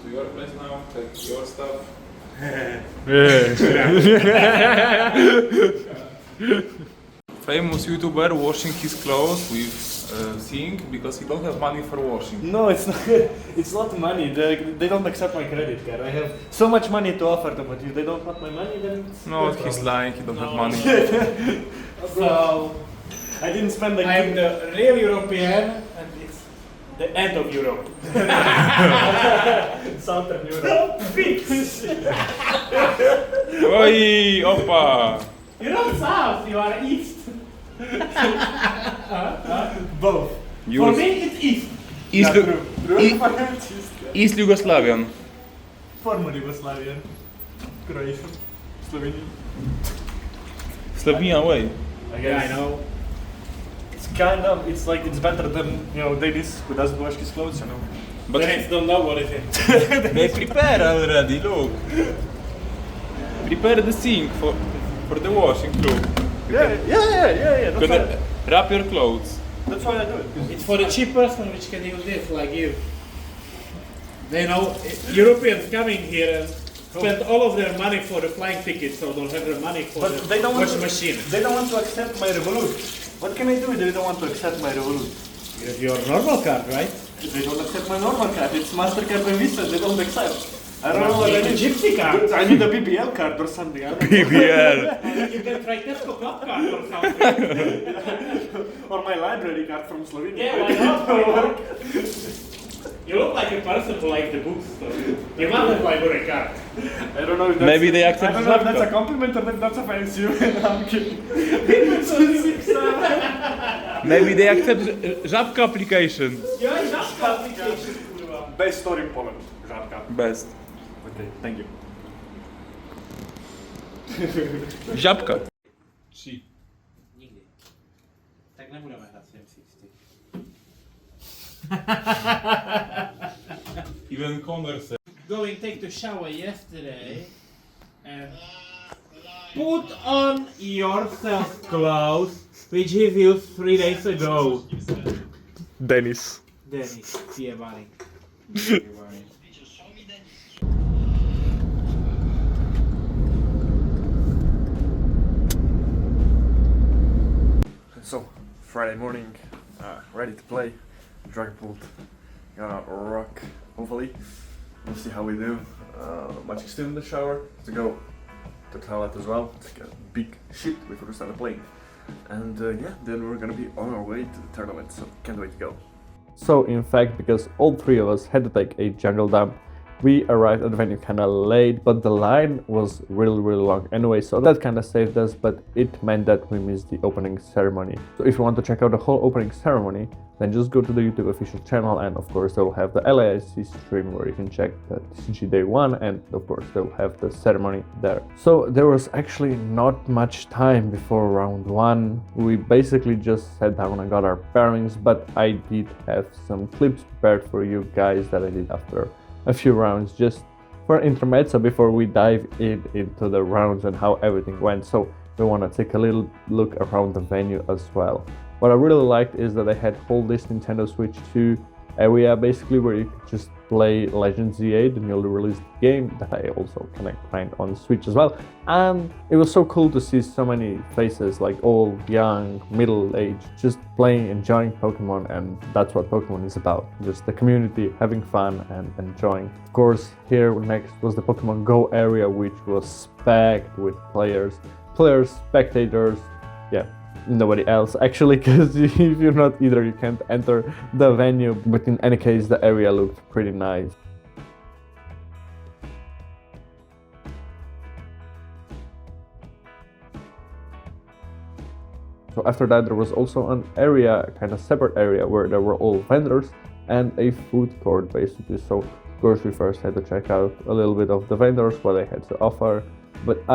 B: To your place now, take your stuff. Famous YouTuber washing his clothes with sink because he don't have money for washing.
A: No, it's not. It's not money. They don't accept my credit card. I have so much money to offer them, but if they don't want my money, then it's
B: No,
A: their
B: he's
A: problem.
B: lying, he don't have money.
A: So I didn't spend like.
H: I'm the real European, and it's the end of Europe.
A: Southern Europe.
B: Oi, opa!
H: You're not south, you are east.
A: Both.
H: For me, it's east.
B: East Yugoslavian.
A: Former Yugoslavian. Croatian. Slovenian.
B: Slovenian way.
H: Yeah, I know.
A: It's kind of. It's like it's better than, you know, Denis who doesn't wash his clothes. You know.
B: But
H: Parents don't know what it is.
B: they prepare already, look. Prepare the sink for the washing, look.
A: Yeah. That's
B: Gonna
A: why,
B: wrap your clothes.
A: that's why I do it.
H: It's for the cheap person which can use this, like you. They know Europeans coming here and spend all of their money for the flying tickets, so don't have the money for
A: But
H: the
A: they don't want
H: washing
A: to,
H: machine.
A: They don't want to accept my Revolut. What can I do if they don't want to accept my Revolut?
H: You have your normal card, right?
C: They don't accept my normal card. It's Mastercard and Visa. They don't accept. I don't know what I
H: The
C: need.
H: gypsy card.
C: I need a BBL card or something. I don't know.
A: BBL.
H: You can try Tesco Club card or something.
C: Or my library card from Slovenia.
H: Yeah, why not? Why not? You look like a person who likes the books. So you must have library card.
C: I don't know if that's,
A: Maybe they accept
C: I don't know if that's
A: Zapka.
C: a compliment or if that's offensive. I'm kidding.
A: Maybe they accept Żabka application.
H: Yeah, that's application. kurwa.
C: Best store in Poland. Żabka.
A: Best.
C: Okay, thank you.
A: Żabka.
H: Nigdy. Tak nie budeme hrát s M60.
D: Even commerce.
H: Going take the shower yesterday and put on yourself clothes which he used 3 days ago.
A: Denis.
H: Denis, see you buddy.
A: So, Friday morning, ready to play. Dragon Bolt, gonna rock, hopefully. We'll see how we do. Maciej still in the shower, to go to the toilet as well, take a big shit before we start playing. And yeah, then we're gonna be on our way to the tournament, so can't wait to go. So in fact, because all three of us had to take a jungle dump, we arrived at the venue kinda late, but the line was really long anyway, so that kinda saved us, but it meant that we missed the opening ceremony. So if you want to check out the whole opening ceremony, then just go to the YouTube official channel, and of course they'll have the LAIC stream where you can check the TCG Day 1, and of course they'll have the ceremony there. So there was actually not much time before round 1. We basically just sat down and got our bearings, but I did have some clips prepared for you guys that I did after a few rounds, just for an intermezzo before we dive into the rounds and how everything went. So we want to take a little look around the venue as well. What I really liked is that they had whole this Nintendo Switch 2 area basically where you could just play Legends Z8, the newly released game that I also can find on Switch as well. And it was so cool to see so many faces, like old, young, middle-aged, just playing, enjoying Pokemon, and that's what Pokemon is about. Just the community having fun and enjoying. Of course, here next was the Pokemon Go area, which was packed with players, spectators, yeah. Nobody else actually, because if you're not either, you can't enter the venue, but in any case the area looked pretty nice. So after that there was also an area, kind of separate area, where there were all vendors and a food court basically. So of course we first had to check out a little bit of the vendors, what they had to offer, but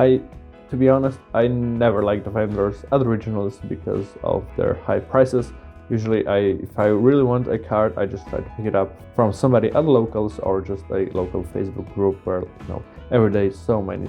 A: to be honest, I never liked the vendors at Originals because of their high prices. Usually if I really want a card, I just try to pick it up from somebody at locals or just a local Facebook group where, you know, every day so many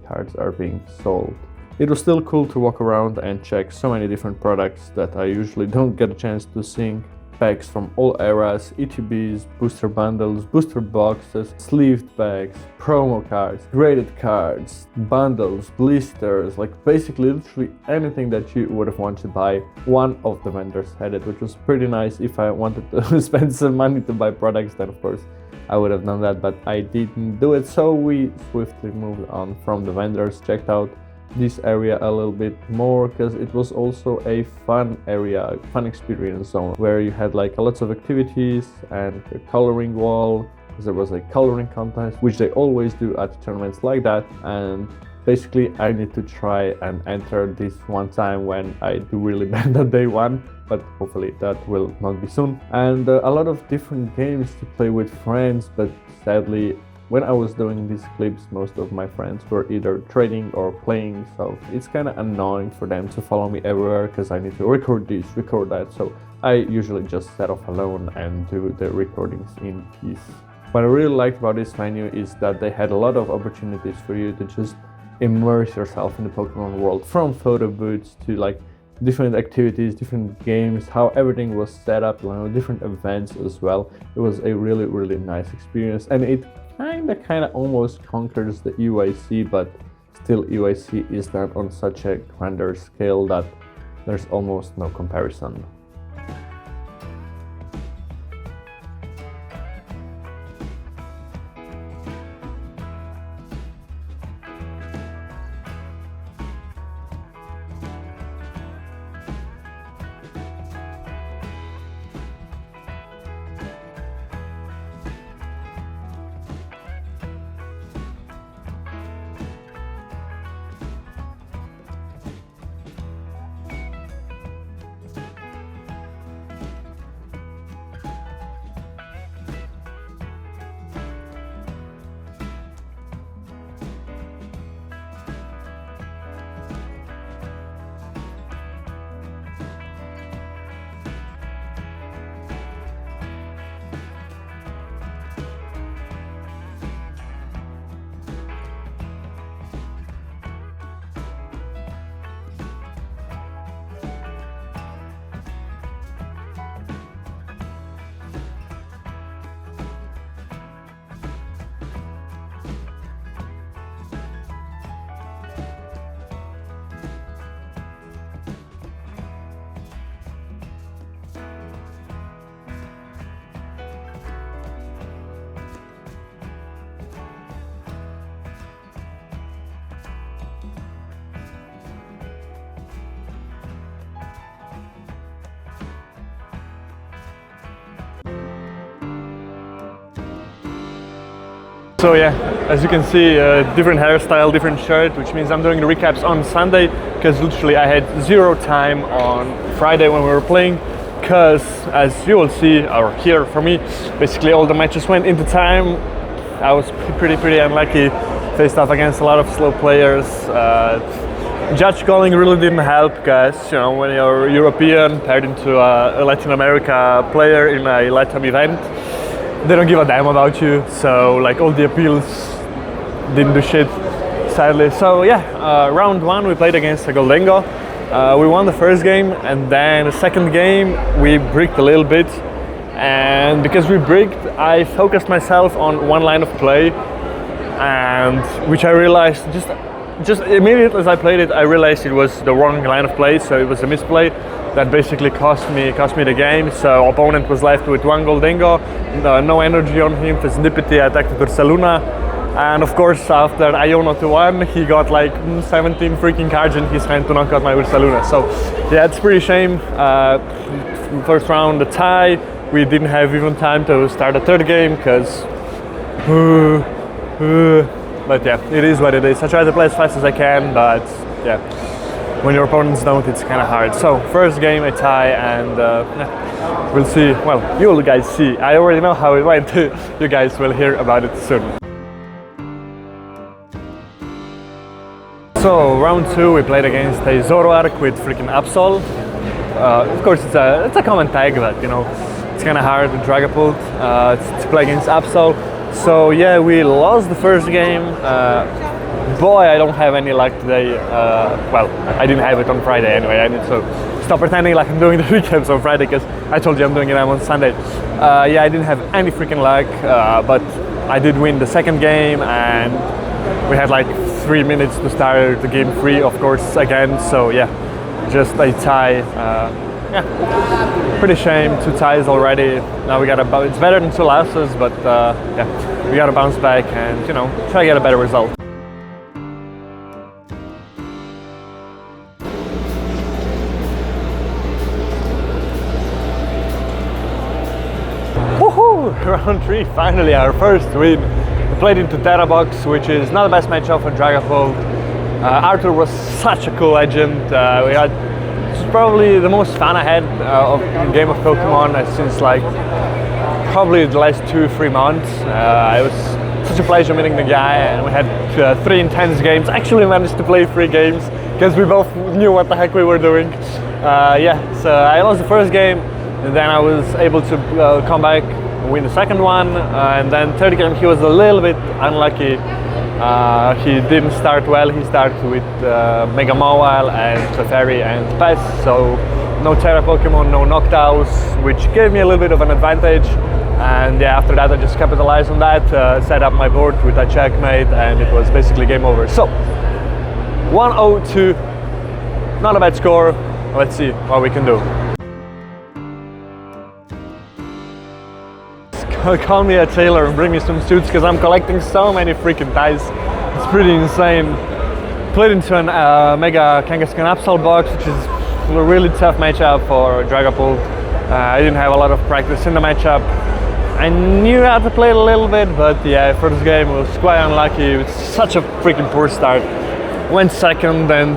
A: cards are being sold. It was still cool to walk around and check so many different products that I usually don't get a chance to see. Packs from all eras, ETBs, booster bundles, booster boxes, sleeved bags, promo cards, graded cards, bundles, blisters, like basically literally anything that you would have wanted to buy. One of the vendors had it, which was pretty nice. If I wanted to spend some money to buy products, then of course I would have done that, but I didn't do it, so we swiftly moved on from the vendors, checked out this area a little bit more because it was also a fun area, fun experience zone where you had like lots of activities and a coloring wall, because there was a coloring contest, which they always do at tournaments like that. And basically I need to try and enter this one time when I do really bad at day 1, but hopefully that will not be soon. And a lot of different games to play with friends, but sadly when I was doing these clips, most of my friends were either trading or playing, so it's kind of annoying for them to follow me everywhere because I need to record this, record that, so I usually just set off alone and do the recordings in peace. What I really liked about this venue is that they had a lot of opportunities for you to just immerse yourself in the Pokemon world, from photo booths to like different activities, different games, how everything was set up, you know, different events as well. It was a really nice experience, and it kind of almost conquers the UIC, but still UIC is done on such a grander scale that there's almost no comparison. So yeah, as you can see, different hairstyle, different shirt, which means I'm doing the recaps on Sunday, because literally I had 0 time on Friday when we were playing, because as you will see, or hear from me, basically all the matches went into time. I was pretty unlucky, faced off against a lot of slow players. Judge calling really didn't help, because you know, when you're European paired into a Latin America player in a Latin event, they don't give a damn about you, so like all the appeals didn't do shit, sadly. So yeah, round 1 we played against a Goldengo. We won the first game, and then the second game we bricked a little bit, and because we bricked, I focused myself on one line of play, and which I realized just immediately as I played it, I realized it was the wrong line of play, so it was a misplay that basically cost me the game. So opponent was left with 1 Goldengo, no energy on him, Serendipity attacked Ursaluna, and of course after Iono to 1, he got like 17 freaking cards in his hand to knock out my Ursaluna. So yeah, it's pretty shame. First round, a tie. We didn't have even time to start a third game, because but yeah, it is what it is. I try to play as fast as I can, but yeah, when your opponents don't, it's kind of hard. So first game a tie, and yeah, we'll see. Well, you'll guys see. I already know how it went. You guys will hear about it soon. So round 2 we played against a Zoroark with freaking Absol. Of course it's a common tag, but you know, it's kind of hard to Dragapult to play against Absol. So yeah, we lost the first game. Boy, I don't have any luck today. Well, I didn't have it on Friday anyway. I need to stop pretending like I'm doing the recaps on Friday, because I told you I'm doing it on Sunday. Yeah, I didn't have any freaking luck, but I did win the second game, and we had like 3 minutes to start the game 3, of course, again. So yeah, just a tie. Yeah, pretty shame, 2 ties already. Now we gotta, it's better than 2 losses, but yeah, we gotta bounce back and, you know, try to get a better result. Woohoo! Round 3, finally our first win. We played into Terrabox, which is not the best matchup for Dragapult. Arthur was such a cool legend. We had probably the most fun I had of game of Pokemon since like probably the last 2-3 months. It was such a pleasure meeting the guy, and we had 3 intense games. Actually managed to play 3 games because we both knew what the heck we were doing. Yeah, so I lost the first game, and then I was able to come back and win the second one, and then third game he was a little bit unlucky. He didn't start well. He started with Mega Mawile and Clefairy and Pest, so no Terra Pokemon, no Noctows, which gave me a little bit of an advantage. And yeah, after that I just capitalized on that, set up my board with a checkmate, and it was basically game over. So 1-0-2, not a bad score. Let's see what we can do. Call me a tailor and bring me some suits, because I'm collecting so many freaking ties. It's pretty insane. Played into an Mega Kangaskhan Absol box, which is a really tough matchup for Dragapult. I didn't have a lot of practice in the matchup. I knew how to play it a little bit, but yeah, first game was quite unlucky. It was such a freaking poor start. Went second and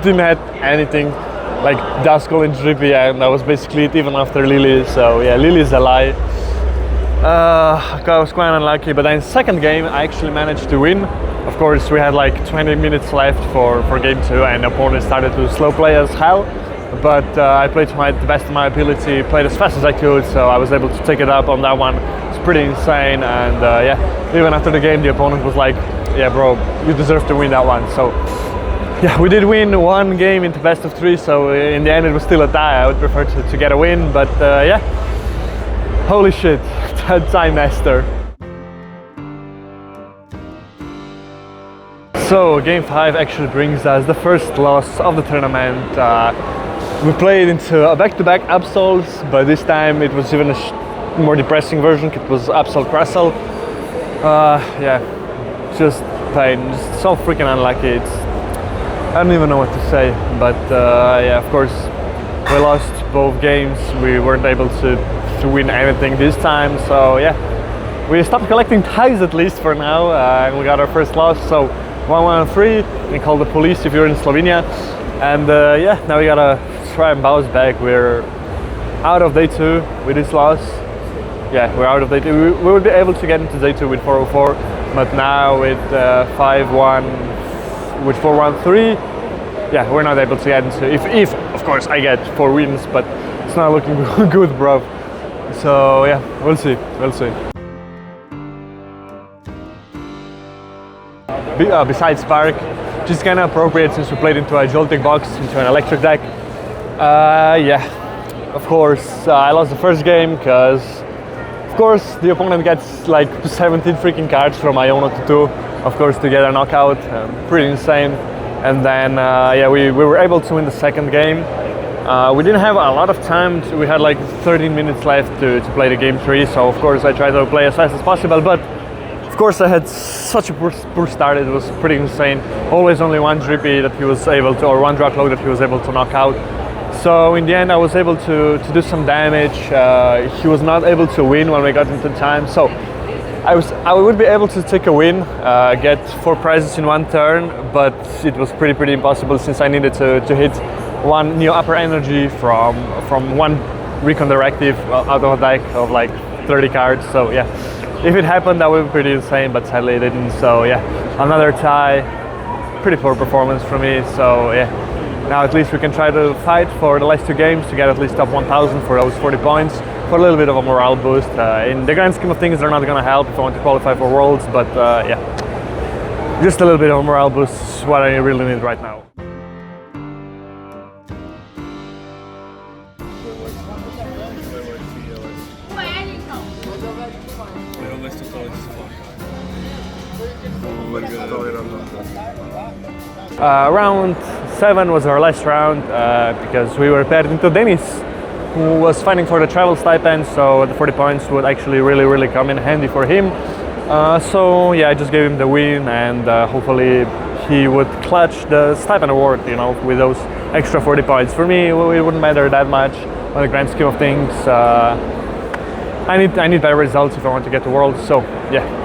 A: didn't have anything like Duskull and Drippy, and that was basically it even after Lily. So yeah, Lily's a lie. I was quite unlucky, but then second game I actually managed to win. Of course, we had like 20 minutes left for game 2, and the opponent started to slow play as hell. But I played to the best of my ability, played as fast as I could, so I was able to take it up on that one. It's pretty insane, and yeah, even after the game the opponent was like, yeah bro, you deserve to win that one. So yeah, we did win 1 game into best of 3, so in the end it was still a tie. I would prefer to get a win, but yeah, holy shit, that Time Master. So game 5 actually brings us the first loss of the tournament. We played into a back-to-back Absols, but this time it was even a more depressing version. It was Absol Crustle. Yeah, just pain, just so freaking unlucky. I don't even know what to say, but yeah, of course we lost both games. We weren't able to win anything this time, so yeah, we stopped collecting ties at least for now, and we got our first loss. So 1-1-3, and call the police if you're in Slovenia. And yeah, now we gotta try and bounce back. We're out of day 2 with this loss. Yeah, we're out of day 2. We would be able to get into day 2 with 404, but now with 5-1, with 4-1-3, yeah, we're not able to get into. If of course I get 4 wins, but it's not looking good, bro. So yeah, we'll see. Besides Spark, which is kind of appropriate since we played into a jolting box, into an electric deck. Yeah, of course I lost the first game because, of course, the opponent gets like 17 freaking cards from my own to 2, of course, to get a knockout. Pretty insane. And then yeah, we were able to win the second game. We didn't have a lot of time. We had like 13 minutes left to play the game 3, so of course I tried to play as fast as possible, but of course I had such a poor start. It was pretty insane. Always only one drippy that he was able to, or one draw cloak that he was able to knock out. So in the end I was able to do some damage. He was not able to win when we got into time, so I would be able to take a win, get 4 prizes in 1 turn, but it was pretty impossible since I needed to hit 1 new upper energy from 1 recon directive out of a deck of like 30 cards. So yeah, if it happened that would be pretty insane, but sadly it didn't. So yeah, another tie. Pretty poor performance from me. So yeah, now at least we can try to fight for the last 2 games to get at least top 1000 for those 40 points, for a little bit of a morale boost. In the grand scheme of things, they're not going to help if I want to qualify for Worlds, but yeah, just a little bit of a morale boost is what I really need right now. Round 7 was our last round because we were paired into Denis, who was fighting for the travel stipend, so the 40 points would actually really come in handy for him. So yeah, I just gave him the win, and hopefully he would clutch the stipend award, you know, with those extra 40 points. For me, it wouldn't matter that much on the grand scheme of things. I need better results if I want to get to Worlds, so yeah.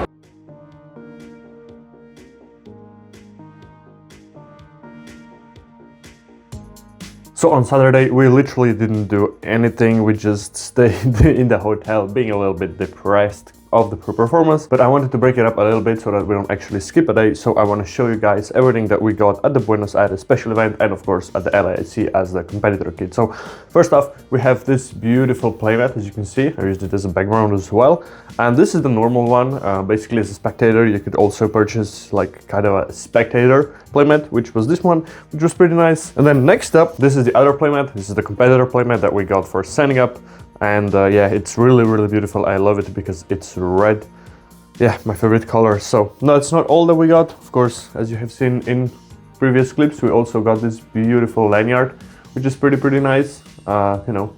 A: So on Saturday, we literally didn't do anything. We just stayed in the hotel, being a little bit depressed of the performance, but I wanted to break it up a little bit so that we don't actually skip a day. So I want to show you guys everything that we got at the Buenos Aires special event, and of course at the LAIC as the competitor kit. So first off, we have this beautiful playmat, as you can see. I used it as a background as well, and this is the normal one. Basically as a spectator, you could also purchase like kind of a spectator playmat, which was this one, which was pretty nice. And then next up, this is the other playmat. This is the competitor playmat that we got for signing up. And yeah, it's really beautiful. I love it because it's red. Yeah, my favorite color. So no, it's not all that we got. Of course, as you have seen in previous clips, we also got this beautiful lanyard, which is pretty nice. You know,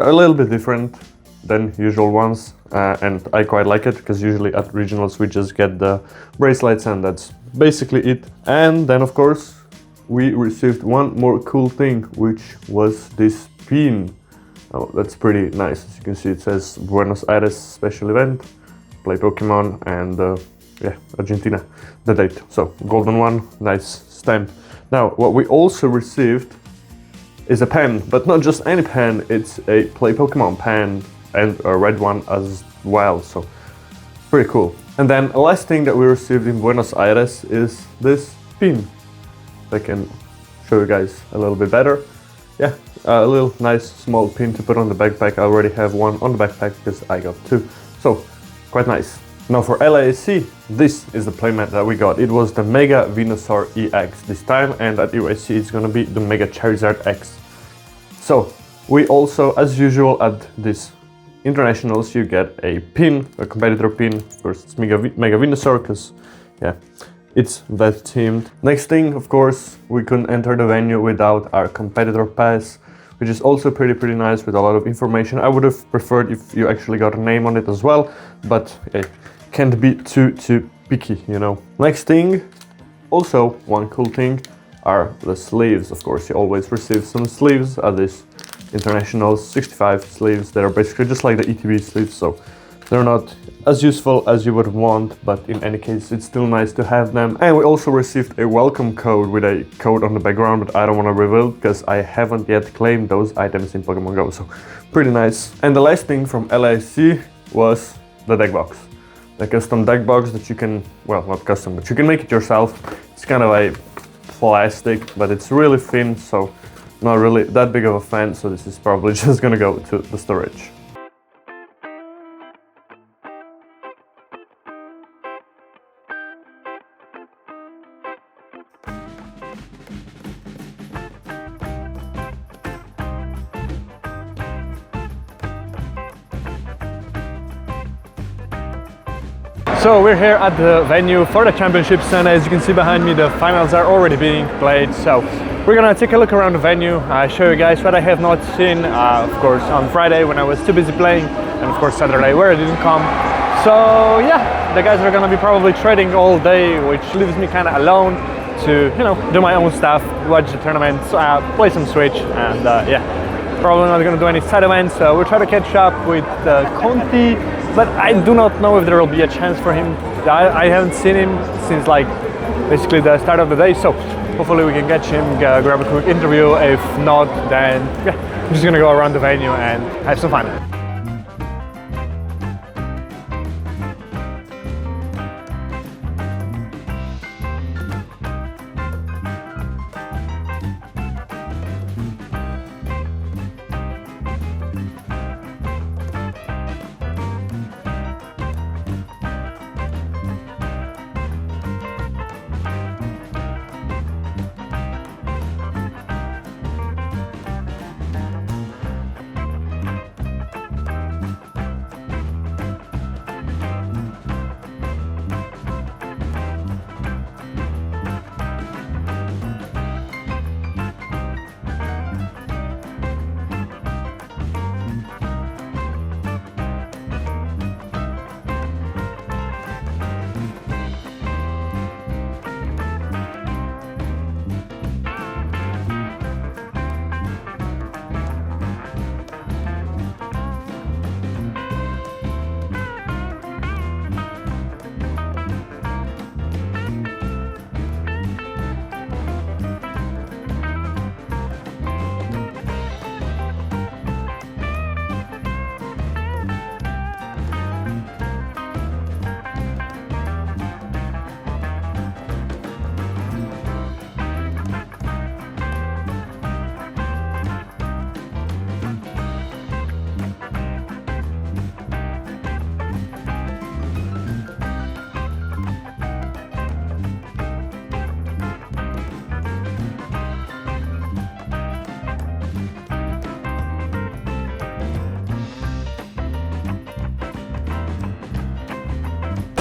A: a little bit different than usual ones, and I quite like it because usually at regionals we just get the bracelets and that's basically it. And then of course we received one more cool thing, which was this pin. Oh, that's pretty nice. As you can see, it says Buenos Aires special event, play Pokemon, and yeah, Argentina, the date. So golden one, nice stamp. Now what we also received is a pen, but not just any pen, it's a play Pokemon pen and a red one as well, so pretty cool. And then the last thing that we received in Buenos Aires is this pin. I can show you guys a little bit better. Yeah, a little nice small pin to put on the backpack. I already have one on the backpack because I got 2, so quite nice. Now for LAC, this is the playmat that we got. It was the Mega Venusaur EX this time, and at UAC it's gonna be the Mega Charizard X. So we also, as usual at this internationals, you get a pin, a competitor pin. Of course it's Mega Venusaur because yeah, it's that themed. Next thing, of course, we couldn't enter the venue without our competitor pass, which is also pretty nice with a lot of information. I would have preferred if you actually got a name on it as well, but it can't be too picky, you know. Next thing, also one cool thing, are the sleeves. Of course, you always receive some sleeves at this international, 65 sleeves. They're basically just like the ETB sleeves, so They're not as useful as you would want, but in any case, it's still nice to have them. And we also received a welcome code with a code on the background, but I don't want to reveal because I haven't yet claimed those items in Pokemon Go, so pretty nice. And the last thing from LAC was the deck box. The custom deck box that you can, well, not custom, but you can make it yourself. It's kind of a plastic, but it's really thin, so not really that big of a fan, so this is probably just gonna go to the storage. So we're here at the venue for the championships, and as you can see behind me, the finals are already being played. So we're gonna take a look around the venue, show you guys what I have not seen, of course on Friday when I was too busy playing, and of course Saturday where I didn't come. So yeah, the guys are gonna be probably trading all day, which leaves me kind of alone to, you know, do my own stuff, watch the tournaments, play some Switch, and yeah, probably not gonna do any side events. So we'll try to catch up with Conti. But I do not know if there will be a chance for him. I haven't seen him since like basically the start of the day, so hopefully we can catch him, grab a quick interview. If not, then yeah, I'm just gonna go around the venue and have some fun.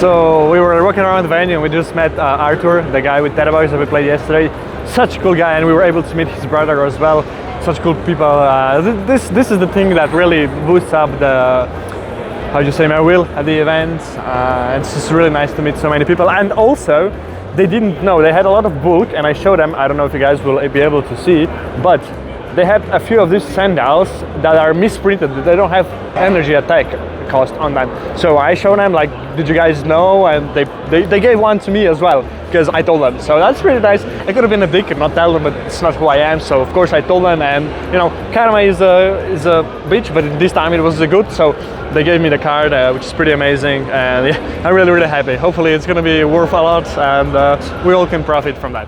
A: So we were walking around the venue and we just met Arthur, the guy with Teraboys that we played yesterday. Such a cool guy, and we were able to meet his brother as well. Such cool people. This is the thing that really boosts up the, how do you say, my will at the events. It's just really nice to meet so many people. And also, they didn't know, they had a lot of bulk, and I showed them, I don't know if you guys will be able to see, but they have a few of these sandals that are misprinted. They don't have energy attack cost on them. So I showed them, like, did you guys know? And they gave one to me as well, because I told them. So that's really nice. I could have been a dick and not tell them, but it's not who I am. So of course I told them, and you know, Karma is a bitch, but this time it was good. So they gave me the card, which is pretty amazing. And yeah, I'm really, really happy. Hopefully it's gonna be worth a lot, and we all can profit from that.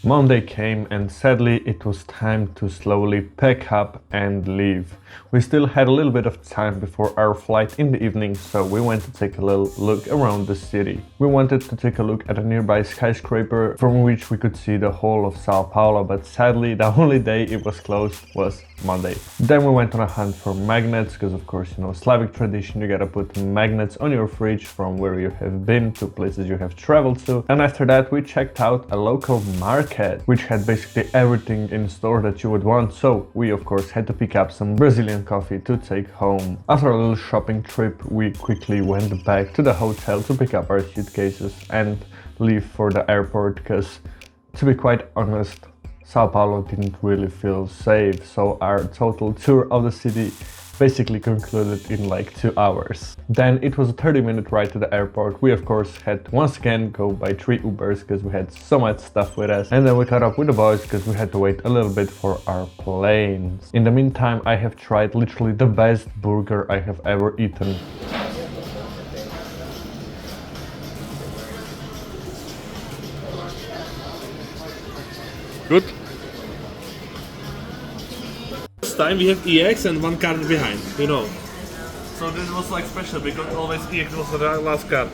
A: Monday came and sadly it was time to slowly pack up and leave. We still had a little bit of time before our flight in the evening, so we went to take a little look around the city. We wanted to take a look at a nearby skyscraper from which we could see the whole of São Paulo, but sadly the only day it was closed was Monday. Then we went on a hunt for magnets, because of course, you know, Slavic tradition, you gotta put magnets on your fridge from where you have been to places you have traveled to. And after that we checked out a local market which had basically everything in store that you would want, so we of course had to pick up some Brazilian coffee to take home. After a little shopping trip we quickly went back to the hotel to pick up our suitcases and leave for the airport, because to be quite honest, São Paulo didn't really feel safe, so our total tour of the city basically concluded in like 2 hours. Then it was a 30-minute ride to the airport. We of course had once again go by 3 Ubers because we had so much stuff with us, and then we caught up with the boys because we had to wait a little bit for our planes. In the meantime, I have tried literally the best burger I have ever eaten.
H: Good. This time we have EX and one card behind, you know.
C: So this was like special because always EX was the last card.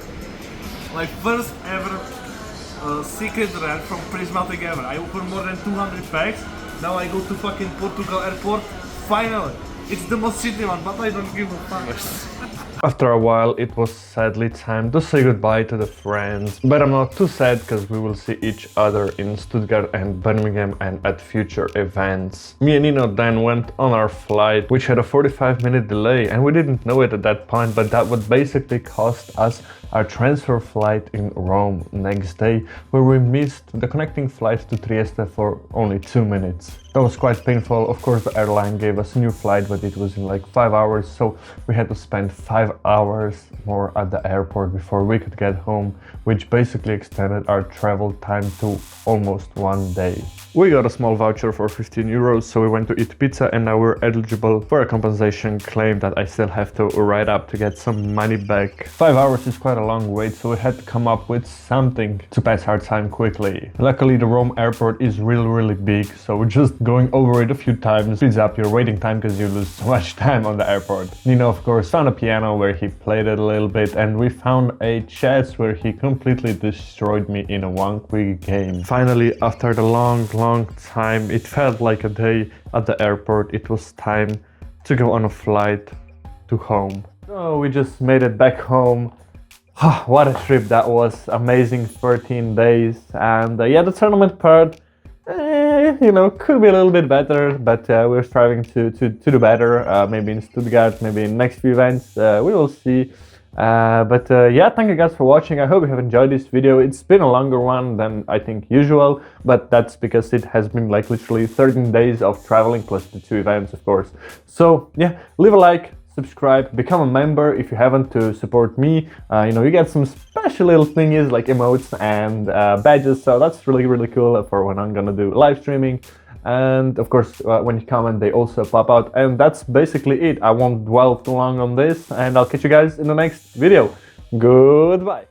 C: Like first ever secret rare from Prismatic ever. I opened more than 200 packs. Now I go to fucking Portugal airport. Finally, it's the most shitty one, but I don't give a fuck.
A: After a while, it was sadly time to say goodbye to the friends, but I'm not too sad because we will see each other in Stuttgart and Birmingham and at future events. Me and Nino then went on our flight, which had a 45-minute delay, and we didn't know it at that point, but that would basically cost us our transfer flight in Rome next day, where we missed the connecting flight to Trieste for only 2 minutes. That was quite painful. Of course, the airline gave us a new flight, but it was in like 5 hours, so we had to spend 5 hours more at the airport before we could get home, which basically extended our travel time to almost 1 day. We got a small voucher for 15 euros, so we went to eat pizza, and now we're eligible for a compensation claim that I still have to write up to get some money back. 5 hours is quite a long wait, so we had to come up with something to pass our time quickly. Luckily, the Rome airport is really big, so just going over it a few times speeds up your waiting time because you lose so much time on the airport. Nino, of course, found a piano where he played it a little bit, and we found a chess where he completely destroyed me in a one quick game. Finally, after the long time, it felt like a day at the airport, it was time to go on a flight to home. So we just made it back home. What a trip that was. Amazing 13 days. And yeah, the tournament part, you know, could be a little bit better, but we're striving to do better. Maybe in Stuttgart, maybe in next few events, we will see. Yeah, thank you guys for watching. I hope you have enjoyed this video. It's been a longer one than I think usual, but that's because it has been like literally 13 days of traveling plus the 2 events, of course. So yeah, leave a like, subscribe, become a member if you haven't to support me. You know, you get some special little thingies like emotes and badges, so that's really cool for when I'm gonna do live streaming. And of course, when you comment, they also pop out. And that's basically it. I won't dwell too long on this, and I'll catch you guys in the next video. Goodbye.